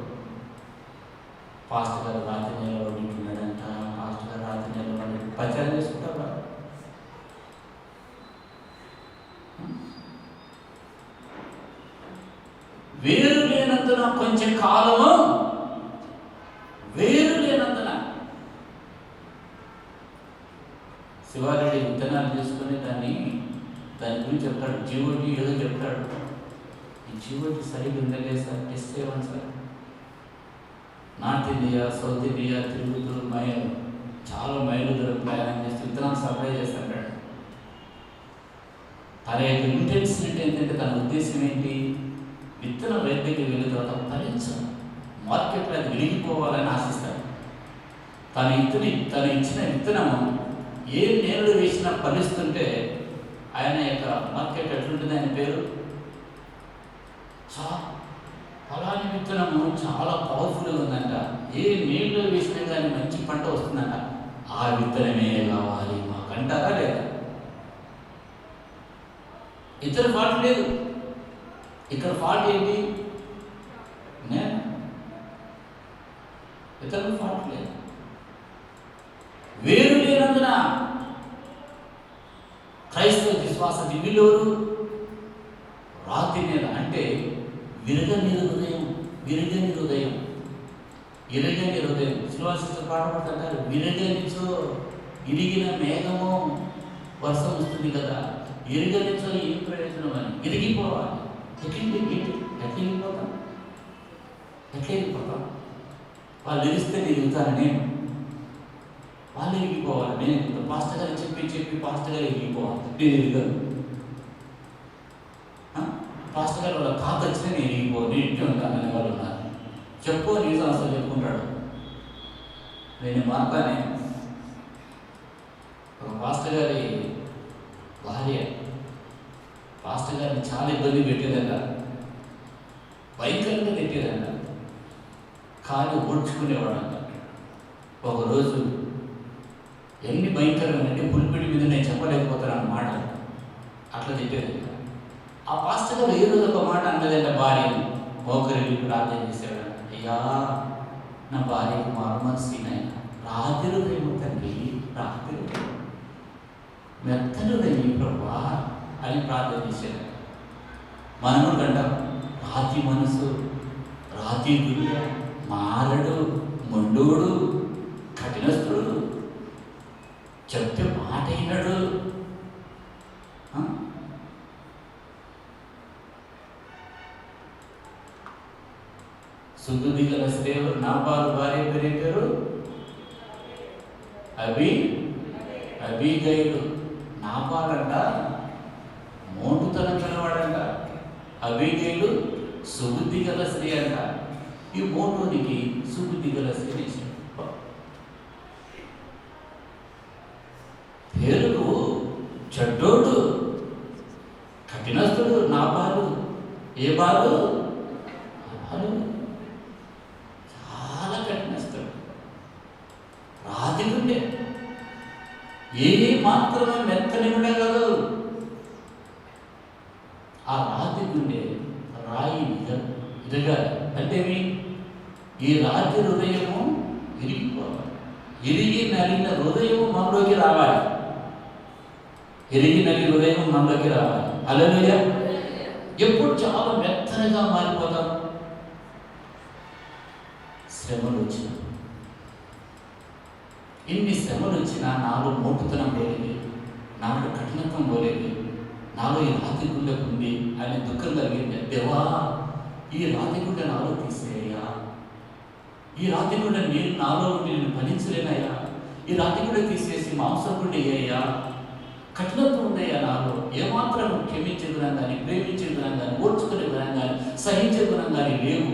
పాస్టర్ గారు రాతి నేలలో ఉంటున్నాడంట, పాస్టర్ గారు రాతి నేలలో ప్రచారం చేసుకుంటారా? వేరు లేనందున కొంచెం కాలము, వేరు లేనందున. శివారెడ్డి విత్తనాలు చేసుకుని దాని గురించి చెప్తాడు. జీవోటి ఏదో చెప్తాడు. ఈ జీవోటి సరిగ్గా ఉందలే సార్, టెస్ట్ చేయమని sir. North India, south India తిరుగుతూ చాలా మైలు దూరం ప్రయాణం చేస్తూ విత్తనాలు సప్లై చేస్తాడు. తన యొక్క ఇంటెన్సిటీ ఏంటంటే, తన ఉద్దేశం ఏంటి? విత్తనం రైతుకి వెళ్ళిన తర్వాత ఫలించాలి, మార్కెట్లో అది విరిగిపోవాలని ఆశిస్తాడు. తను ఇచ్చిన విత్తనము ఏ నేలలో వేసినా ఫలిస్తుంటే ఆయన యొక్క మార్కెట్ ఎట్లుంటుంది? ఆయన పేరు ఫలాని విత్తనము చాలా పవర్ఫుల్గా ఉందంట, ఏ నీళ్ళు వేసినా కానీ మంచి పంట వస్తుందంట, ఆ విత్తనమే కావాలి మాకంటారా లేదా? ఇతర ఫాల్ట్ లేదు. ఇక్కడ ఫాల్ట్ ఏంటి? నేను ఇతరుల ఫాల్ట్ లేదు. వేరు లేనందున క్రైస్తవ విశ్వాస దివ్యులోరు రాతి నేల. అంటే విరగని హృదయం, విరగని హృదయం, ఇరగని హృదయం. శ్రీవాస పాడబడుతుంటారు, విరగనిచో ఇరిగిన మేఘము వర్షం వస్తుంది కదా, ఇరగనిచో ఏం ప్రయోజనం అని. ఇరిగిపోవాలి. ఎట్లా వెళ్ళిపోతాం? వాళ్ళు ఇరిస్తే నేను ఇరుగుతాను, వాళ్ళు ఇరిగిపోవాలి. నేను పాస్టర్ గారు చెప్పి పాస్టర్ గారు ఇరిగిపోవాలి. నేను ఇరిగాను. పాస్టర్ గారు వాళ్ళ తాత వచ్చినా నేను ఇరిగిపోను, నేను ఇంటి ఉంటానని వాళ్ళు ఉన్నారు. చెప్పు నీ సంవత్సరం చెప్పుకుంటాడు. నేను మాట్లాడే ఒక పాస్టర్ గారి భార్య పాస్టర్ గారిని చాలా ఇబ్బంది పెట్టేదంట, భయంకరంగా పెట్టేదంట, కాలు ఓడ్చుకునేవాడంట. ఒకరోజు ఎన్ని భయంకరమైనంటే పులిపిడి మీద నేను చెప్పలేకపోతాను అన్నమాట, అట్లా తిట్టేదంట. ఆ పాస్టర్ గారు ఏ రోజు ఒక మాట అన్నదంట భార్యని, మోకరిల్లి ప్రార్థన చేసేవాడు. అయ్యా నా భార్యకు మారుమనసీనైనా రాత్రి రేపు తండ్రి, రాత్రి మెత్తను రేమి ప్రభా అని ప్రార్థన చేసేది. మనం కూడా అంటాం, రాతి మనసు, రాతి గుండె, మారడు, మొండోడు, కఠినస్తుడు, చెప్తే మాట అయినాడు. సుగంధి గల స్త్రీలు నాబాలు భార్య పేరు అబీగైలు. నాబాలంట మోటుతనం గలవాడంట, అబీగైలు సుబుద్ధి గల స్త్రీ అంట. ఈ మోటునికి సుబుద్ధి గల స్త్రీ పేరుకు చెడ్డోడు, కఠినస్తుడు నాబాలు. ఏ బాలు? చాలా కఠినస్తుడు, రాతి గుండె, ఏ మాత్రమే మెత్తని గుండె కాదు. ఆ రాతి గుండె రాయి ఇరగాలి అంటే ఈ రాతి హృదయము ఇరిగిపోవాలి. ఇరిగి నలిగిన హృదయము మనలోకి రావాలి. ఇరిగి నలిగిన హృదయం మనలోకి రావాలి. హల్లెలూయా. ఎప్పుడు చాలా మెత్తనగా మారిపోతాం శ్రమలు వచ్చిన. ఇన్ని శ్రమలు వచ్చినా నాలో మోటుతనం పోలేదు, నాలో కఠినత్వం పోలేదు, నాలో ఈ రాతి గుండె ఉంది అని దుఃఖం కలిగింది. దేవా, ఈ రాతి గుండె నాలో తీసేయ్యా, ఈ రాతి గుండె నేను నాలో ఉండి నేను భరించలేనయ్యా, ఈ రాతి గుండె తీసేసి మాంసం గుండె అయ్యా, కఠినత్వం ఉందయ్యా నాలో, ఏమాత్రం క్షమించే గుణం కానీ, ప్రేమించే గుణం కానీ, ఓర్చుకునే గుణం కానీ, సహించే గుణం కానీ లేవు,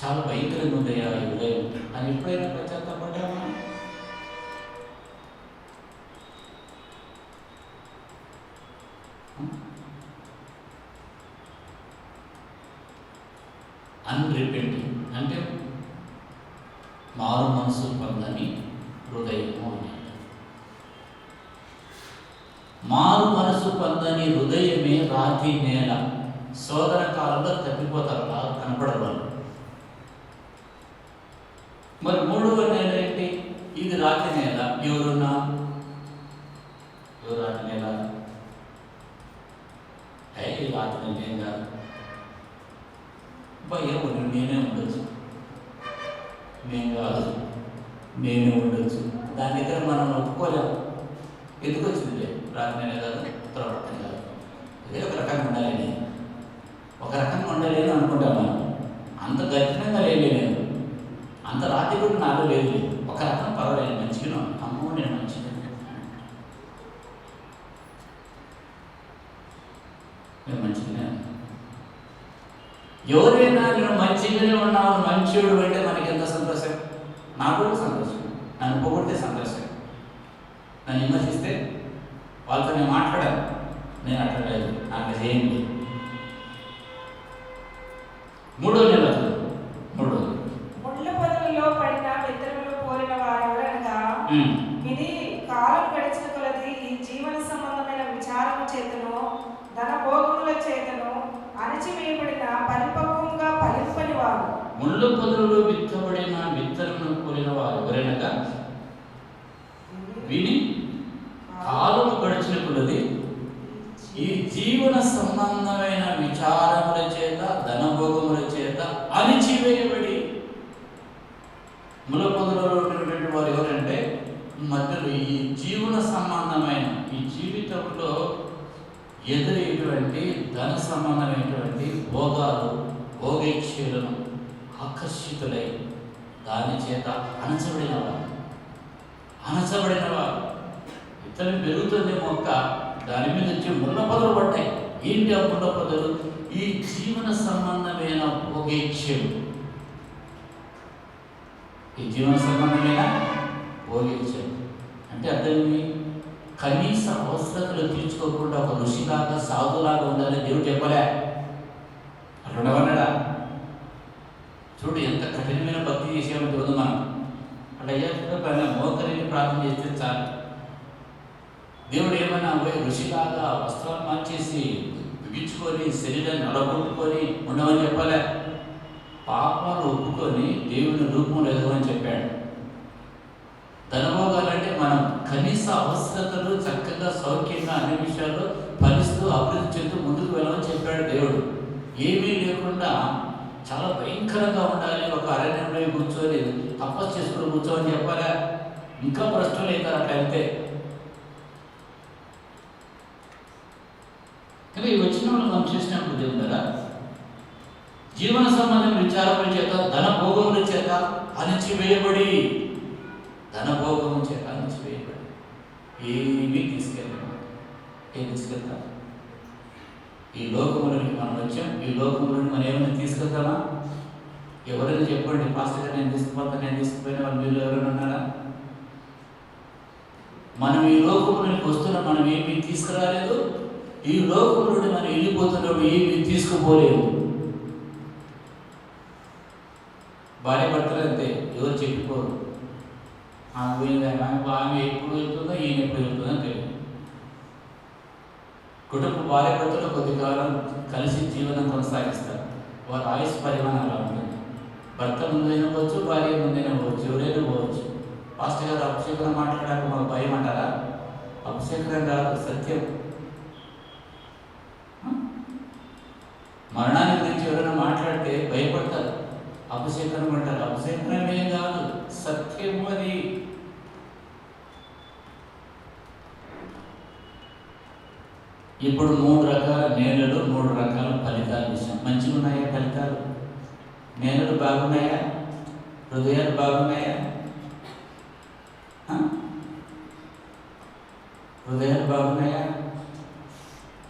చాలా భయంకరంగా ఉందయ్యా ఈ ఉదయం అని ఎప్పుడైనా పశ్చాత్తాపడ్డామా? అన్రిపెంటింగ్ అంటే మారు మనసు పొందని హృదయము అని. మారు మనసు పొందని హృదయమే రాతి నేల. శోధన కాలంలో తప్పిపోతారు, కనపడరు వాళ్ళు. మరి మూడవ నేల ఏంటి? ఇది రాతి నేల. ఎవరు రాతి నేల? ఈ రాతి నేల ఏం కాదు భయం, నేనే ఉండొచ్చు, నేను కాదు, నేనే ఉండొచ్చు. దాని దగ్గర మనం ఒప్పుకోలేము. ఎందుకు వచ్చింది? రాతి నేల కాదు, ఉత్తరపడతాం కాదు, ఇదే ఒక రకంగా ఉండాలి, ఒక రకంగా ఉండలేను అనుకుంటాం మనం. అంత కఠినంగా లేదు, అంత రాతి కూడా నాలో లేదు. ఒక రకం పర్వాలేదు, మంచిగా అమ్మో నేను మంచిగా. నేను మంచిగానే, ఎవరైనా నేను మంచిగానే ఉన్నావు, మంచివాడు అంటే మనకి ఎంత సంతోషం. నాకు కూడా సంతోషం. నన్ను పొగిడితే సంతోషం, నన్ను విమర్శిస్తే వాళ్ళతో నేను మాట్లాడాను, నేను అట్లేదు, నాకు చేయండి. మూడో నెల ముళ్ళ పొదలలో పడిన విత్తనములు పోలిన వారెవరనగా, ఇది కాలం గడిచిన కొలది ఈ జీవన సంబంధమైన విచారము చేతను ధనభోగముల చేతను అణచివేయబడిన పరిపక్వంగా ఫలింపని వారు. ముళ్ళ పొదలలో విత్తబడిన విత్తనములు పోలిన వారు ఎవరనగా, విని కాలము గడిచిన కొలది ఈ జీవన సంబంధమైన విచారముల చేత ధనభోగముల చేత అణచివేయబడి. ముళ్ళ పొదలలో ఉన్నటువంటి వారు ఎవరంటే, మధ్యలో ఈ జీవన సంబంధమైన ఈ జీవితంలో ఎదురయ్యేటువంటి ధన సంబంధమైనటువంటి భోగాలు, భోగేక్షలను ఆకర్షితులై దాని చేత అణచబడినవారు. విత్తనం పెరుగుతుంది మొక్క, దాని మీద వచ్చి ముళ్ళ పొదలు పడ్డాయి. ఏంటి ఆ ముళ్ళ పొదలు? ఈ జీవన సంబంధమైన భోగేక్షలు. ఈ జీవన సంబంధమైన భోగేక్షలు అంటే అర్థమేమి? కనీస అవసరతలు తీర్చుకోకుండా ఒక ఋషిలాగా, సాధులాగా ఉండాలని దేవుడు చెప్పలే. అట్లా ఉండవన్నాడా? చూడు ఎంత కఠినమైన భక్తి చేసేవాడు చూడు మనం. అట్లా అయ్యాక పైన మోకరిని ప్రార్థన చేస్తే చాలు. దేవుడు ఏమన్నా పోయి ఋషిలాగా వస్త్రాలు మార్చేసి బిగించుకొని శరీరాన్ని నడగొట్టుకొని ఉండమని చెప్పలే. పాపాలు ఒప్పుకొని దేవుని రూపంలో ఎదగమని చెప్పాడు. ధనభోగాలంటే మనం కనీస అవసరతలు చక్కగా సౌఖ్యంగా అన్ని విషయాల్లో ఫలిస్తూ అభివృద్ధి చెందుతూ ముందుకు వెళ్ళమని చెప్పాడు దేవుడు. ఏమీ లేకుండా చాలా భయంకరంగా ఉండాలి. ఒక అరణ్యంలో కూర్చొని తపస్సు చేసుకుని కూర్చోని చెప్పాలా? ఇంకా ప్రశ్నలు అవుతారు అట్లా వెళ్తే. కానీ ఈ వచ్చిన వాళ్ళు మనం చేసినప్పుడు దేవుడు కదా, జీవన సంబంధం విచారముల చేత ధన భోగముల చేత అణిచివేయబడి, ధన భోగము చేత అణిచివేయబడి ఏమీ తీసుకెళ్ళాము. ఏం తీసుకెళ్తాం? ఈ లోకములోనికి మనం వచ్చాం. ఈ లోకంలోని మనం ఏమైనా తీసుకెళ్తామా? ఎవరైనా చెప్పండి, పాస్టర్ గారు నేను తీసుకుపోతాను, నేను తీసుకుపోయిన వాళ్ళు మీరు ఎవరైనా ఉన్నారా? మనం ఈ లోకంలోనికి వస్తున్నాం, మనం ఏమీ తీసుకురాలేదు. ఈ లోకంలోని మనం వెళ్ళిపోతున్నప్పుడు ఏమీ తీసుకుపోలేదు. భార్య భర్తలు అంతే, ఎవరు చెప్పిపోరు. ఆమె ఎప్పుడు వెళ్తుందో ఈయన ఎప్పుడు వెళ్తుందో తెలియదు. కుటుంబ భార్య భర్తలు కొద్ది కాలం కలిసి జీవనం కొనసాగిస్తారు. వారి ఆయుష్ పరిమాణం అలా ఉంటుంది. భర్త ముందైనా పోవచ్చు, భార్య ముందైనా పోవచ్చు, ఎవరైనా పోవచ్చు. పాస్టర్ గారు అభిషేకం మాట్లాడాక మాకు భయం అంటారా? అభిషేకం కాదు, సత్యం. మరణాన్ని గురించి ఎవరైనా మాట్లాడితే భయపడతారు, అభిషేకం అంటారు. అభిషేకం ఏం కాదు, సత్యము అది. ఇప్పుడు 3 రకాల నేలలు, 3 రకాల ఫలితాల విషయం. మంచిగా ఉన్నాయా ఫలితాలు? నేలలు బాగున్నాయా? హృదయాలు బాగున్నాయా? హృదయాలు బాగున్నాయా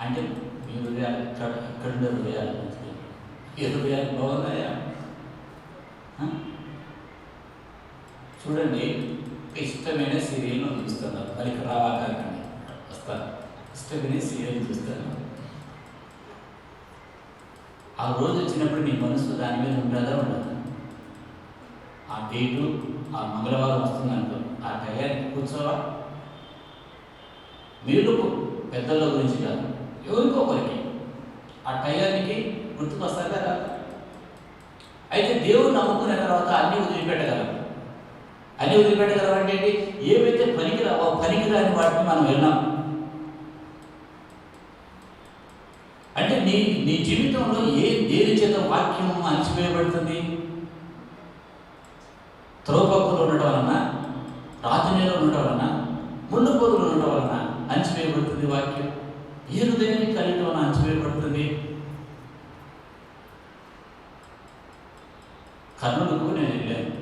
అంటే మీ హృదయాలు ఇక్కడుండే హృదయాలు, ఈ హృదయాలు బాగున్నాయా? చూడండి, ఇష్టమైన సీరియల్ చూస్తాను, మరికి రావాలని వస్తాను. ఇష్టమైన సీరియల్ చూస్తాను. ఆ రోజు వచ్చినప్పుడు నీ మనసు దాని మీద ఉంటుందా ఉండదు? ఆ డేటు ఆ మంగళవారం వస్తుందంటూ ఆ టయానికి కూర్చోవా? మీరు పెద్దల గురించి కాదు, ఎవరికో ఒకరికి ఆ టయానికి గుర్తుకొస్తారు కదా. అయితే దేవుడు నమ్ముకున్న తర్వాత అన్నీ వదిలిపెట్టగలం. అన్నీ వదిలిపెట్టగలం అంటే ఏవైతే పనికిరావో పనికిరాని వాటిని మనం విన్నాం. అంటే నీ జీవితంలో దేని చేత వాక్యం అణిచివేయబడుతుంది? త్రోపక్కులు ఉండటం వలన, రాతినేలో ఉండటం వలన, ముళ్ళు పొదలు ఉండటం వలన అణిచివేయబడుతుంది వాక్యం. ఏ హృదయాన్ని కలిగి వలన అణిచివేయబడుతుంది? కర్నూలుకు నేను వెళ్ళాను.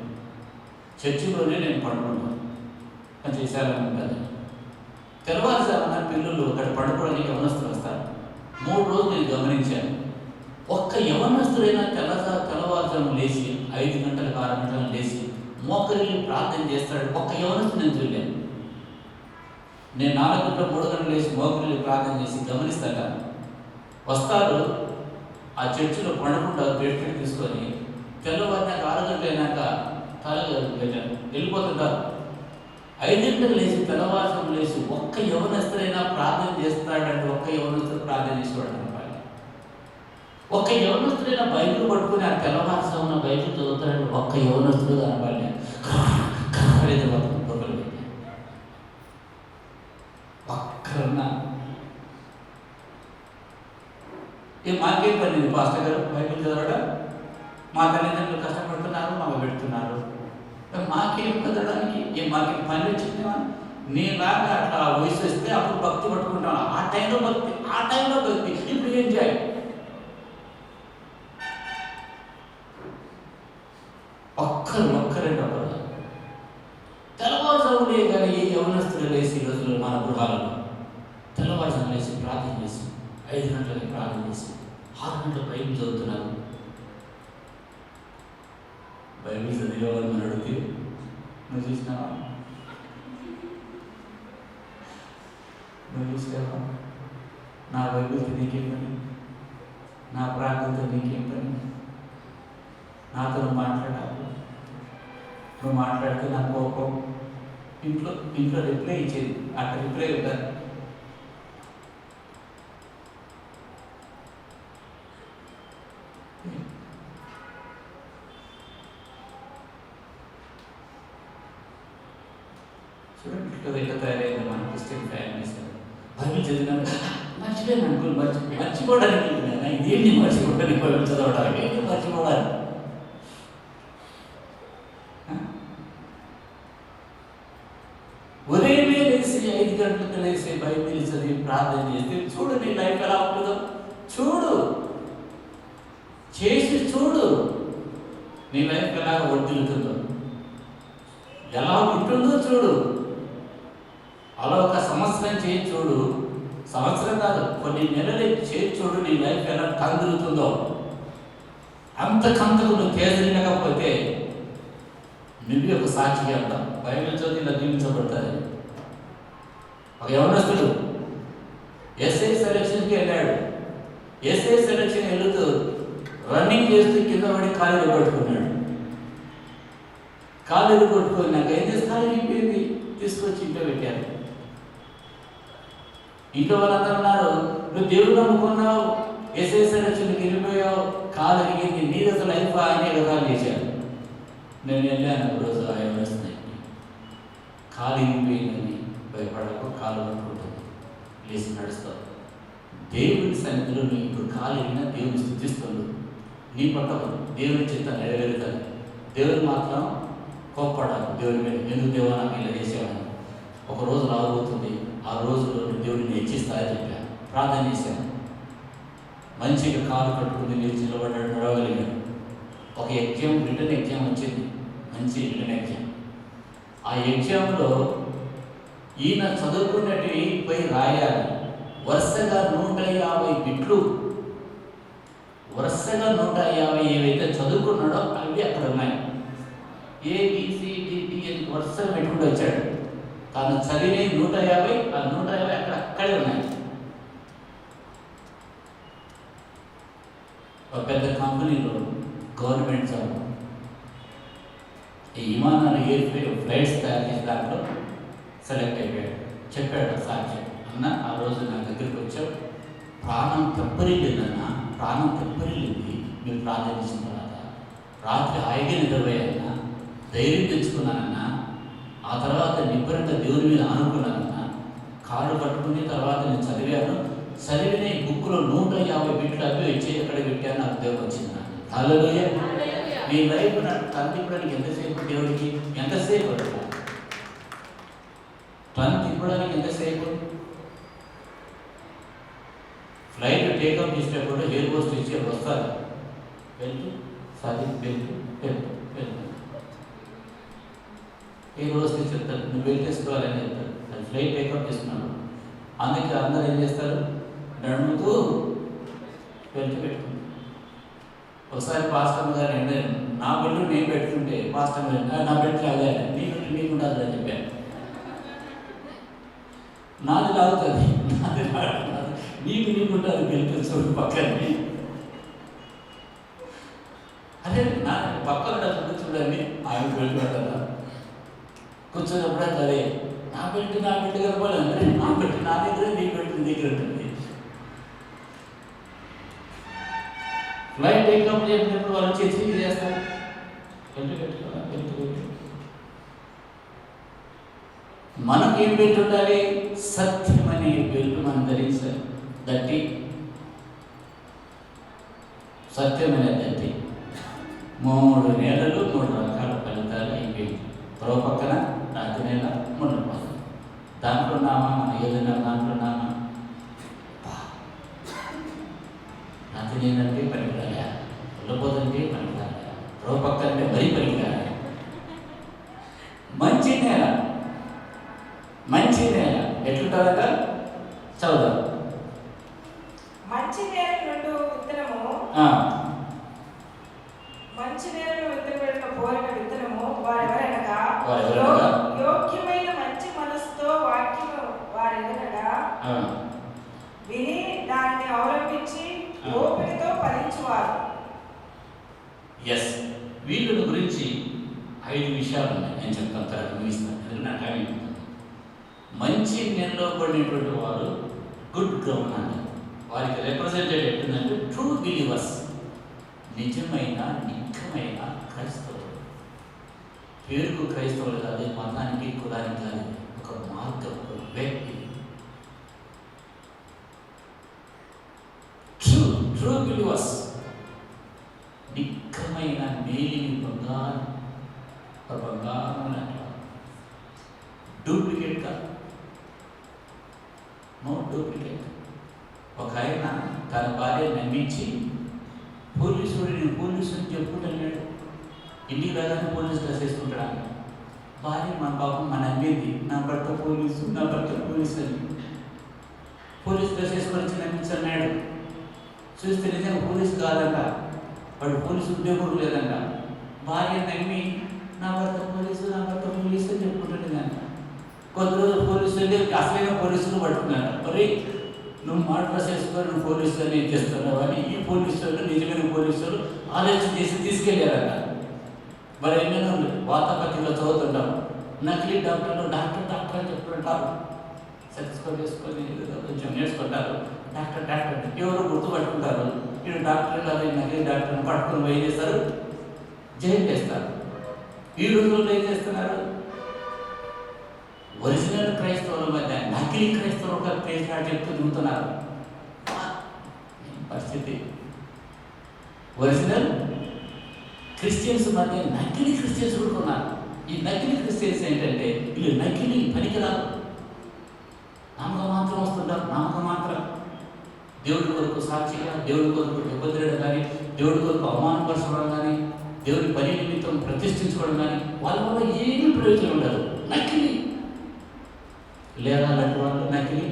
చర్చిలోనే నేను పడుకున్నాను, చేశాను కదా. తెల్లవారుజామున పిల్లలు అక్కడ పడుకోవడానికి యవనస్తులు వస్తారు. 3 రోజులు నేను గమనించాను. ఒక్క యవనస్తుడైనా తెల్లవారుజాము లేచి 5 గంటలకు 6 గంటలకు లేచి మోకరిల్లి ప్రార్థన చేస్తాడు. ఒక్క యవనస్తుడు నేను చూడలేను. నేను 4 గంటలు 3 గంటలు లేచి మోకరిల్లి ప్రార్థన చేసి గమనిస్తాను. వస్తారు, ఆ చర్చిలో పండుకుంటారు, బెడ్షీట్ తీసుకొని. తెల్లవారినాక 6 గంటలు అయినాక వెళ్ళిపోతుంటారు. 5 గంటలు లేచి తెల్లవారుజాము లేచి ఒక్క యవనస్తుడైనా ప్రార్థన చేస్తాడంటే, ఒక్క యవనస్తుడు ప్రార్థన చేసేవాడు అనమాట. ఒక్క యవనస్తుడైనా బైబిల్ పట్టుకుని ఆ తెల్లవారుజామున బైబిల్ చదువుతాడంటే ఒక్క యవనస్తుడు కనపడలే. ఒక్కరున్నా మాకేం పని పాస్టర్ గారు బైబిల్ చదవడం? మా తల్లిదండ్రులు కష్టపడుతున్నారు, మాకు పెడుతున్నారు, మాకేం చదవడానికి మాకేం పని వచ్చిందేమా? నేలాగా అట్లా వయసు వస్తే అప్పుడు భక్తి పట్టుకుంటాను. ఆ టైంలో భక్తి ఇప్పుడు ఏం చేయాలి? ఒక్కరంటే ఒకరు తెల్లవారుజామునే కానీ ఏ యవనస్తులు లేచి ఈ రోజుల్లో మన గృహాలలో తెల్లవారుజాము లేచి ప్రార్థన చేసి 5 గంటలకి ప్రార్థన చేసి 6 గంటలకు బైబిల్ చదువుతున్నారు. బైబిల్ చదివేవాళ్ళు మనం అడిగితే నువ్వు చూసినావా? నువ్వు చూసావా? నా బైబిల్తో నీకేం పని? నా ప్రార్థనతో నీకేం పని? నాతో నువ్వు మాట్లాడాలి. నువ్వు మాట్లాడితే నా కోపం ఇంట్లో రిప్లై ఇచ్చేది, అక్కడ రిప్లై ఉంటుంది. చూడండి ఇట్లా తయారైంది మన క్రిస్టియన్ ఫ్యామిలీస్. బైబిల్ చదివినాను మర్చిపోయాను అనుకోని మర్చిపోవడానికి నేను ఇదేంటి మర్చిపోవడానికి బైబిల్ చదవడానికి ఏంటి మర్చిపోవడానికి? ఉదయమే లేచి 5 గంటలకు లేచి బైబిల్ చదివి ప్రార్థన చేస్తే చూడు నీ లైఫ్ ఎలా ఉంటుందో. చేసి చూడు నీ లైఫ్ ఎలాగ వర్ధిల్లుతుందో, ఎలా ఉంటుందో చూడు. అలా ఒక సంవత్సరం చేసి చూడు, సంవత్సరం కాదు కొన్ని నెలలు చేసి చూడు, నీ లైఫ్ ఎలా కందులుతుందో. అంతకంతకు నువ్వు తేజలేకపోతే నువ్వు ఒక సాక్షిగా వెళ్తావు. బైబిల్ చదివి ఇలా దీవించబడతారు. ఒక యవనస్తుడు ఎస్ఐ సెలక్షన్కి వెళ్ళాడు. ఎస్ఐ సెలక్షన్ వెళుతూ రన్నింగ్ చేస్తూ కింద పడి కాలు కొట్టుకున్నాడు. కాలు కొట్టుకున్నాక ఏం చేసి కాలు ఇరిగిపోయింది, తీసుకొచ్చి ఇంట్లో పెట్టారు. ఇంట్లో వాళ్ళందరూ ఉన్నారు, నువ్వు దేవుడు నమ్ముకున్నావు, ఎస్ఐ సెలక్షన్కి వెళ్ళిపోయావు, కాలు ఎరిగింది, నీది అసలు లైఫ్ ఆయనే కదా చేశారు. నేను వెళ్ళాను ఒకరోజు ఆయన వస్తున్నాయి, కాలు ఇరిగిపోయిందని భయపడకు, కాలు పట్టుకుంటుంది, లేచి నడుస్తావు. దేవుడి సన్నిధిలో నువ్వు ఇప్పుడు కాలు ఎరిగినా దేవుని స్థుతిస్తుంది. నీ పట్ల దేవుని చిత్త నెరవేరుతుంది. దేవుని మాత్రం కోప్పడాలి దేవుని మీద, ఎందుకు దేవా నాకు ఇలా చేసేవాడిని. ఒక రోజు రాబోతుంది, ఆ రోజులో దేవుడిని హెచ్చిస్తాయని చెప్పాను. ప్రార్థన చేశాను. మంచిగా కాలు కట్టుకుని లేచి నిలబడ్డాడు, నడవగలిగాడు. ఒక ఎగ్జామ్, రిటర్న్ ఎగ్జామ్ వచ్చింది, మంచి రిటర్న్ ఎగ్జామ్. ఆ ఎగ్జామ్లో ఈయన చదువుకున్నట్టు పోయి రాయాలి. వరుసగా 150 బిట్లు, వరుసగా 150 ఏవైతే చదువుకున్నాడో అవి అక్కడ ఉన్నాయి. ABCDD అని వరుసగా పెట్టుకుంటూ వచ్చాడు. తాను చదివినవి 150, ఆ 150 అక్కడే ఉన్నాయి. ఒక పెద్ద కంపెనీలో గవర్నమెంట్ జాబ్, ఈ విమానాలు ఎయిర్ ఫ్లైట్స్ తయారు చేసే దాంట్లో సెలెక్ట్ అయిపోయాడు. చెప్పాడు సాక్షి, అన్న ఆ రోజు నా దగ్గరికి వచ్చావు, ప్రాణం తెప్పరిల్లిందన్న, ప్రాణం తెప్పరిల్లింది మీరు ప్రార్థించిన తర్వాత. రాత్రి హాయిగా నిద్రపోయానన్నా, ధైర్యం తెచ్చుకున్నానన్నా, ఆ తర్వాత నిబ్బరంగా దేవుని మీద ఆనుకున్నానన్నా, కాళ్ళు పట్టుకుని తర్వాత నేను చదివాను, చదివిన ఈ బుక్లో 150 బిట్లు అవి వచ్చి ఎక్కడ పెట్టాను నాకు దేవుడు వచ్చింది. హల్లెలూయా. నీ లైఫ్ నాకు తిప్పడానికి ఎంతసేపు, దేవుడికి ఎంతసేపు అడుగు, టన్ తిప్పడానికి ఎంతసేపు. ఫ్లైట్ టేకప్ చేసేటప్పుడు ఎయిర్ హోస్ట్ ఇచ్చే వస్తారు, వెళ్తూ సాధి వెళ్తూ వెళ్తూ వెళ్తూ ఎయిర్ హోస్ట్ చెప్తారు నువ్వు వెళ్ళేసుకోవాలని చెప్తారు. అది ఫ్లైట్ టేకప్ చేస్తున్నాడు. అందుకే అందరూ ఏం చేస్తారు, నడుముతూ వెళ్తూ పెట్టుకుంటారు. ఒకసారి పాస్టమ్ గారు అంటే నా బెల్ట్ నేను పెట్టుకుంటే పాస్టమ్ గారు నా బెల్ట్ లాగా నీ బెల్ట్ నీకు ఉండాలి అని చెప్పాను. నాది లాగుతుంది, నాది నీకు ఉంటుంది బెల్ట్ చూడు పక్కనే. అదే నా పక్కన చూడండి, ఆయన బెల్ట్ పట్టాలా కూర్చున్నప్పుడు అదే నా బెల్ట్ కలపాలంటే నా బెల్ట్ నా దగ్గర, నీ బెల్ట్ నీ దగ్గర ఉంటుంది. ఫ్లైట్ టేకప్ చేసినప్పుడు వాళ్ళు చేసి చేస్తారు, బెల్ట్ పెట్టుకోవాలి, బెల్ట్ పెట్టి. మనకు ఏం బెల్ట్ ఉండాలి, సత్యం అనే బెల్ట్ మనం ధరించాలి. దట్టి సత్యమైన దట్టి 3 నెలలు 3 రకాల ఫలితాలు అయిపోయింది. త్రో పక్కన రాత్రి నెల 3 పక్కన దాంట్లో నామా, మన ఏదైనా దాంట్లో నామా. రాత్రి నేనంటే పనికిరాయా, ఉల్లపోదంటే పనికిరాయా, త్రో పక్కన అంటే మరీ పనికిరాయా. మంచి నేల, మంచి నేల ఎట్లుంటుందట చదువుదాం. మంచి నేల నుండి విత్తనము, మంచి నేలలో విత్తబడిన పోలిన విత్తనము వారెవరనగా యోగ్యమైన మంచి మనసుతో వాక్యము వారెవరనగా విని దాన్ని అవలంబించి ఓపికతో ఫలించువారు. ఎస్, వీళ్ళ గురించి 5 విషయాలు ఉన్నాయి, నేను చెప్తాను, తర్వాత ముగిస్తాను, అది నా టైం. మంచి నెలలో పడినటువంటి వారు గుడ్ గ్రౌండ్ అంటారు. వారికి రిప్రజెంటేటివ్ ఎట్టుందంటే ట్రూ బిలీవర్స్, నిజమైన నిఖమైన క్రైస్తవులు. పేరుకు క్రైస్తవులు కాదు, మతానికి కులానికి కాదు, ఒక మార్గం, ఒక వ్యక్తి. No duplicate. ఒక ఆయన తన భార్య నమ్మించి పోలీసుడు నేను పోలీసుని చెప్పుకుంటున్నాడు. ఇంటికి రాగానే పోలీసు డ్రెస్ వేసుకుంటాడు. భార్య మన పాపం మన నమ్మింది, నా భర్త పోలీసు అని. పోలీసు డ్రెస్ వేసుకొని నమ్మించన్నాడు. చూస్తే నిజంగా పోలీసు కాదంట, వాడు పోలీసు ఉద్యోగం లేదంట. భార్య నమ్మి నా భర్త పోలీసు అని చెప్పుకుంటుండేదంట. కొద్ది రోజులు పోలీసు వెళ్ళి అసలైన పోలీసులు పట్టుకున్నాడు. మరి నువ్వు మాట డ్రెస్ వేసుకొని నువ్వు పోలీసు అని చేస్తున్నావు అని ఈ పోలీసులు నిజమైన పోలీసులు ఆలోచన చేసి తీసుకెళ్ళారంట. మరి ఏమైనా వార్తాపత్రికలో చదువుతుంటాం, నకిలీ డాక్టర్లు డాక్టర్ అని చెప్పుకుంటారు. సర్టిఫికేట్ వేసుకొని కొంచెం నేర్చుకుంటారు. డాక్టర్ ఎవరు గుర్తుపట్టుకుంటారు. వీడు డాక్టర్ కాదు, నకిలీ డాక్టర్ని పట్టుకొని ఏం చేస్తారు, జైలు వేస్తారు. ఈ రోజుల్లో ఏం చేస్తున్నారు, ఒరిజినల్ క్రైస్తవుల మధ్య నకిలీ క్రైస్తవులు ఒక ప్లేస్ నాటి చెప్తూ దిగుతున్నారు. పరిస్థితి ఒరిజినల్ క్రిస్టియన్స్ మధ్య నకిలీ క్రిస్టియన్స్ కూడా ఉన్నారు. ఈ నకిలీ క్రిస్టియన్స్ ఏంటంటే వీళ్ళు నకిలీ పనికిరాదు, నామక మాత్రం వస్తుంటారు. నామక మాత్రం దేవుడి కొరకు సాక్షిగా, దేవుడి కొరకు దెబ్బతిరడం కానీ, దేవుడి కొరకు అవమానపరచడం కానీ, దేవుడి పని నిమిత్తం ప్రతిష్ఠించుకోవడం కానీ వాళ్ళ వల్ల ఏమీ ప్రయోజనం ఉండదు. నకిలీ లేదా అలాంటి వాళ్ళు నకిలీ.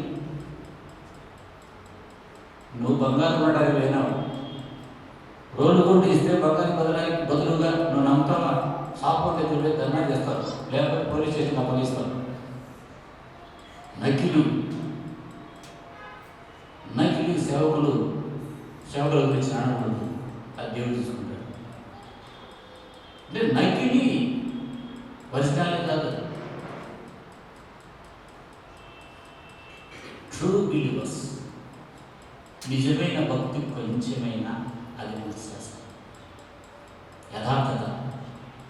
నువ్వు బంగారు కొనడానికి పోయినావు, రోడ్డు కొట్టు ఇస్తే బంగారు బదులుగా నువ్వు నమ్ముతావా? షాప్ దగ్గర పోయి ధర్నా చేస్తారు, లేకపోతే పోలీస్ స్టేషన్ అప్పగిస్తారు. నకిలీ సేవకుల గురించి అనకూడదు, అది దేవుడు చూసుకుంటాడు. అంటే నకిలీ ఒరిజినల్ కాదు. ట్రూ బిలీవర్స్, నిజమైన భక్తి కొంచెమైనా అది మనసు యథార్థత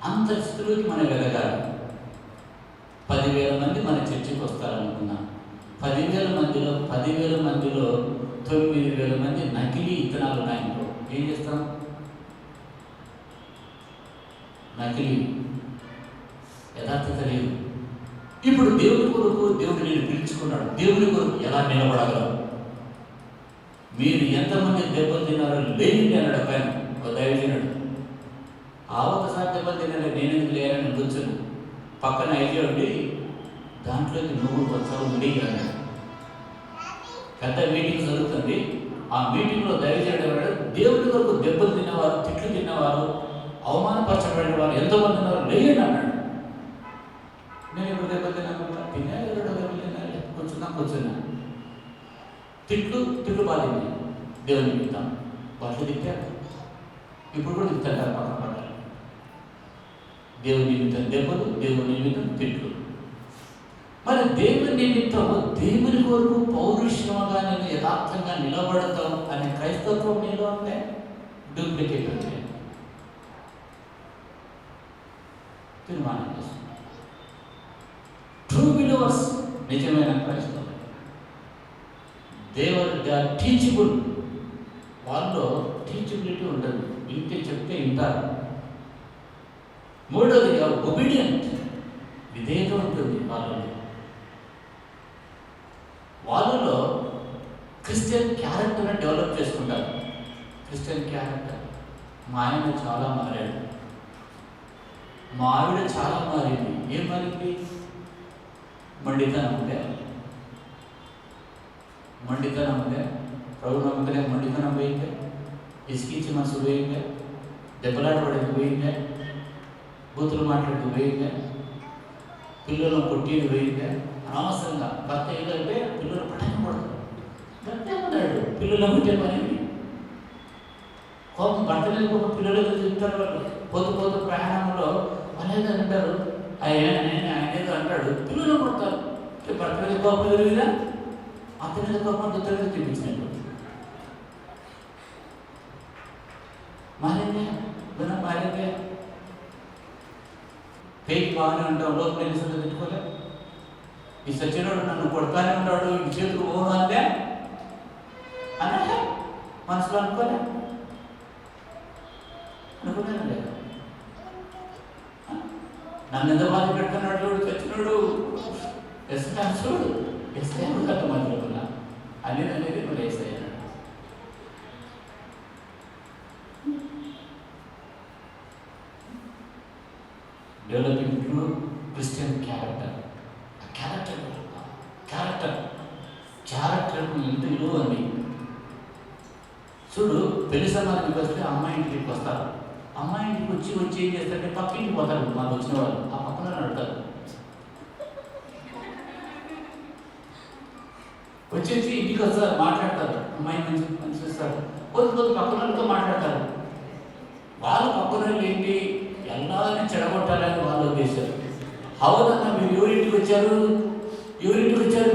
అంతస్తులోకి మనం వెళ్ళగాలి. 10,000 మంది మన చర్చకు వస్తారనుకున్నాం. 10,000 మందిలో 9,000 మంది నకిలీ ఇత్తనాలు ఉన్నాయనుకో, ఏం చేస్తాం? నకిలీ, యథార్థత లేదు. ఇప్పుడు దేవుడి కొరకు దేవుడు నేను పిలుచుకున్నాడు. దేవుడి కొరకు ఎలా నిలబడగలవు? మీరు ఎంతమంది దెబ్బలు తిన్నారో లేనిండి అన్నాడు ఒక ఆయన, ఒక దైవజనుడు. ఒకసారి దెబ్బలు తిన్నాడు, నేను ఎందుకు లేనని కూర్చొని పక్కన ఐడియా ఉండి దాంట్లోకి నువ్వు వచ్చావు ఉండి అన్నాడు. పెద్ద మీటింగ్ జరుగుతుంది. ఆ మీటింగ్లో దైవజనుడు అన్నాడు, దేవుడి కొరకు దెబ్బలు తిన్నవారు, తిట్లు తిన్నవారు, అవమానపరచబడిన వారు ఎంతోమంది ఉన్నారు, లేయండి అన్నాడు. నేను ఇప్పుడు దెబ్బలు తిన్నా కూర్చున్నా. తిట్లు బాధింది దేవుని నిమిత్తం, వాళ్ళు తిట్టారు. ఇప్పుడు కూడా తిట్టారు పక్కన పడ్డారు. దేవుని నిమిత్తం దెబ్బలు, దేవుని నిమిత్తం తిట్లు. మరి దేవుని నిమిత్తం దేవుని కొరకు పౌరుషంగా నేను యథార్థంగా నిలబడతాం అనే క్రైస్తత్వం నీలో అంటే డూప్లికేట్ అంటే తీర్మానం చేస్తుంది. ట్రూ బిలీవర్స్, నిజమైన క్రైస్తవులు, దే ఆర్ టీచబుల్. వాళ్ళు టీచబిలిటీ ఉండదు, వింటే చెప్తే వింటారు. మూడవదిగా ఒబీడియంట్, విధేయత ఉంటుంది వాళ్ళలో క్రిస్టియన్ క్యారెక్టర్ని డెవలప్ చేసుకుంటారు. క్రిస్టియన్ క్యారెక్టర్, మా ఆయన చాలా మారాడు, మా ఆవిడ చాలా మారింది. ఏం మారింది? మండితనం ఉంటే ప్రభు నమ్మకనే మండితనం పోయిందే, ఇసుకించి మనసు పోయిందే, దెబ్బలాడబడేది పోయిందే, బూతులు మాట్లాడి పోయిందే, పిల్లలను కొట్టేది పోయిందే. అనవసరంగా భర్త ఏదంటే పిల్లలు పట్టణం పడతారు. భర్త ఏమన్నాడు? పిల్లలు కొట్టే పని కోపం భర్త మీద కోపం పిల్లలు చెప్తారు. వాళ్ళు పోతూ ప్రయాణంలో అనేది అంటారు, ఆయన అంటాడు, పిల్లలు కొడతారు. భర్త మీద కోపం ఎదురుగా అతని మీద కోపం దుత్తర మీద చూపించినట్టు మారిందే. పేకి బాగానే ఉంటాం, లోపల ఎన్నిసార్లు తిట్టుకోలే. ఈ సచ్చినోడు నన్ను కొడతానే ఉంటాడు, ఈ చేతులు పోను అంటే అన్నట్టే మనసులో అనుకోలే. అనుకున్నాను లేదు, నన్ను ఎంత బాధ పెడుతున్నాడు చూడు, చచ్చినోడు చూడు ఎస్ఐ కట్ట మధ్యలో అనేది మరి Yesayya. Developing true Christian character. Character ఎంత విలువ అండి. చూడు, పెళ్లి సమాధానికి వస్తే అమ్మాయి ఇంటికి వస్తారు. అమ్మాయి ఇంటికి వచ్చి ఏం చేస్తారంటే పక్కింటికి పోతారు. మాకు వచ్చిన వాళ్ళు ఆ పక్కన నడుతారు. వచ్చేసి ఇంటికి వస్తారు, మాట్లాడతారు. అమ్మాయి మంచి చూస్తారు. కొద్ది పక్కనతో మాట్లాడతారు. వాళ్ళు పక్కన ఏంటి ಎಲ್ಲಾన్ని చెడగొట్టాలని వాళ్ళ ఉద్దేశం. అవునన్నా మీరు ఎవరింటికి వచ్చారు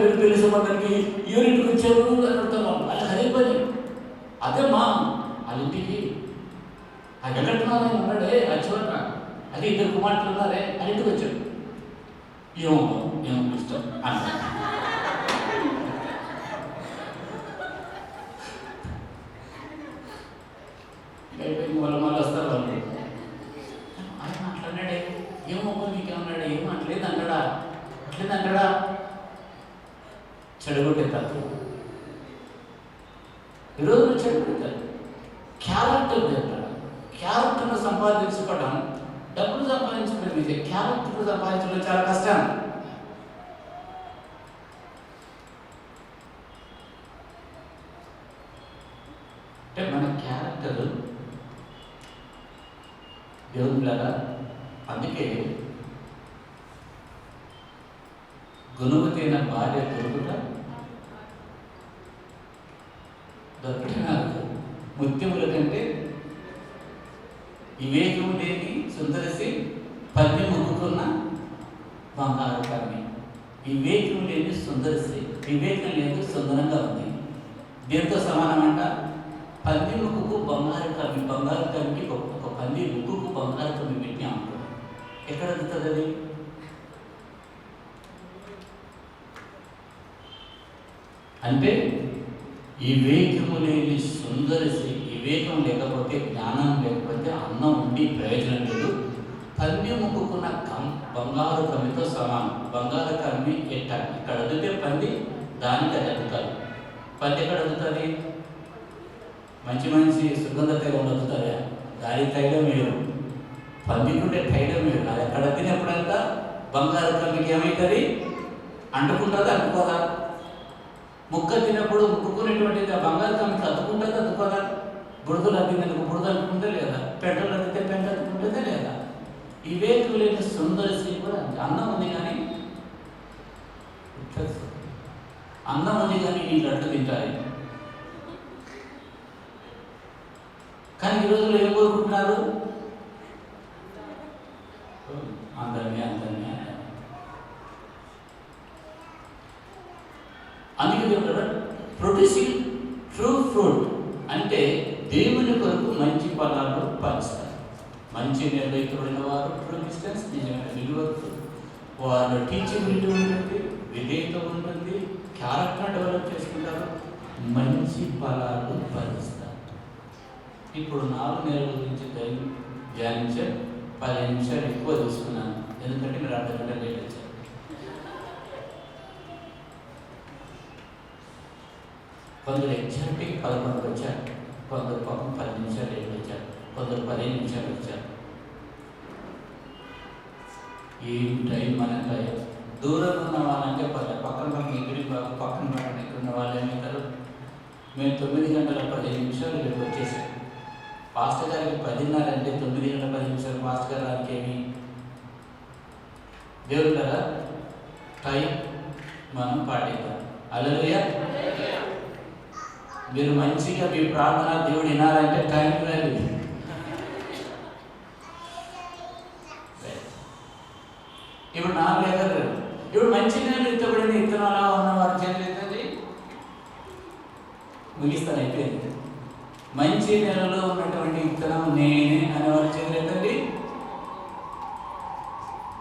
మీరు పెళ్లి సంబంధానికి ఎవరింటికి వచ్చారు అని అడుగుతారు. వాళ్ళకి అదే పని. అదే మా వాళ్ళ ఇంటికి ఆ వెంకటనారాయణ ఉన్నాడే అచ్చివన్న, అదే ఇద్దరు కుమార్తెలు ఉన్నారే అని ఇంటికి వచ్చాడు. ఏమో ఇష్టం అంట. వాళ్ళు మళ్ళీ వస్తారు. వాళ్ళు ఆయన అట్లన్నాడే, ఏమో నీకేమన్నాడు, ఏమో అట్లేదు అంటాడా చెడగొట్టే తత్వం. ఈరోజు చెడగొట్టారు. క్యారెక్టర్ను సంపాదించుకోవడం, డబ్బులు సంపాదించుకోవడం ఇది. క్యారెక్టర్ను సంపాదించడం చాలా కష్టం. అంటే మన క్యారెక్టర్ దేవునిలాగా. అందుకే గుణవతైన భార్య దొరకటం ముత్యముల కంటే వివేకము లేని సుందరసి పద్య ముగ్గుకున్న బంగారు కర్మి. వివేకం లేని సుందరసి, వివేకం లేదు సుందరంగా ఉంది. దేంతో సమానం అంట? పంది ముక్కుకు బంగారు కర్మి. బంగారు కర్మికి ఒక పంది ముక్కుకు బంగారు కర్మి పెట్టి అమ్ముతాడు. ఎక్కడ అందుతుంది అది? అంటే వివేకము లేని సుందరసి, వివేకం లేకపోతే, జ్ఞానం లేకపోతే అన్నం ఉండి ప్రయోజనం లేదు. పంది ముక్కుకున్న బంగారు కర్మితో సమానం. బంగారు కర్మి ఇక్కడ అదితే పంది, దానికి అది అదుతారు. పంది ఎక్కడ అదుతుంది? మంచి సుగంధ తైలం అదుతారా? దాని తైలం వేరు, పందికుంటే తైలం వేరు. అది ఎక్కడ తినప్పుడంతా బంగారు కర్మికి ఏమవుతుంది? అంటుకుంటుందా అంటుకోదా? ముక్క తినప్పుడు ముక్కుకునేటువంటిది ఆ బంగారు కర్మికి అతుకుంటుందా అతుకోదా? బురదలు అద్దినందుకు బురద అనుకుంటే లేదా? పెంటలు అద్దితే పెంట అతుకుంటుందే లేదా? వివేకం లేని సుందరసి కూడా అన్నం ఉంది కానీ వీళ్ళు అట్టు తింటారు. కానీ ఈ రోజుల్లో ఏం కోరుకుంటున్నారు? అందరినీ. అందుకే దేవుడు ప్రొడ్యూసింగ్ ట్రూ ఫ్రూట్ అంటే దేవుని కొరకు మంచి ఫలాలు పంచుతారు. మంచి నిర్వహించబడిన వారు ట్రూ క్రిస్టియన్స్, నిజమైన విలువలు, వారు టీచబిలిటీ ఉంటుంది, విధేయత ఉంటుంది, క్యారెక్టర్ డెవలప్ చేసుకుంటారు, మంచి ఫలాలు పంచుతారు. ఇప్పుడు 4 నెలల గురించి ధ్యానించే 10 నిమిషాలు ఎక్కువ తీసుకున్నాను. ఎందుకంటే మీరు అర్ధ గంట లేట్ వచ్చారు. కొందరు ఎగ్జాక్ట్గా 11కి వచ్చారు, కొందరు పాపం 10 నిమిషాలు లేట్ వచ్చారు, కొందరు 15 నిమిషాలు వచ్చారు. ఏం టైం మనకు దూరంగా ఉన్న వాళ్ళంటే పక్కన ఎక్కడున్న వాళ్ళు ఏమంటారు? మేము 9 గంటల 15 నిమిషాలు ఇక్కడికి వచ్చేసాం. పాస్టర్ గారికి 10:30 అంటే 9 గంటల 10 నిమిషాలు పాస్టర్ గారికి ఏమి? దేవుడు కదా, టైం మనం పాటిద్దాం. హల్లెలూయా. మీరు మంచిగా మీ ప్రార్థన దేవుడు వినాలంటే టైం లేదు. ఇప్పుడు 4 ఎకరాలు, ఇప్పుడు మంచి నేలు ఇత్తబడింది, ఇత్తనాలా ఉన్న వారి చేతులు ముగిస్తాను, అయిపోయింది. మంచి నేలలో ఉన్నటువంటి విత్తనం నేనే అనే వారి చేతులు ఎత్తండి.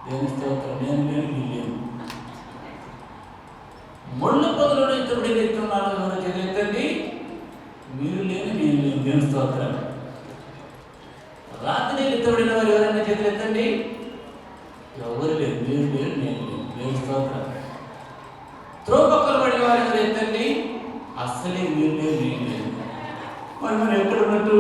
దేవుని స్తోత్రం. నేను లేను. ముళ్ళ పొదలో ఇత్తబడిన విత్తనాలు ఎవరి చేతులు ఎత్తండి. మీరు లేని నేను లేను. దేవుని స్తోత్రం. రాత్రి ఎత్తబడిన వారు ఎవరైనా చేతులు ఎత్తండి. ఎవరు లేదు. మీరు లేరు, నేను లేను. దేవుని స్తోత్రం. త్రోపక్కలు పడిన వారు ఎవరు ఎత్తండి. అస్సలే మీరు లేదు నేను లేదు. మరి మనం ఎక్కడ ఉన్నట్టు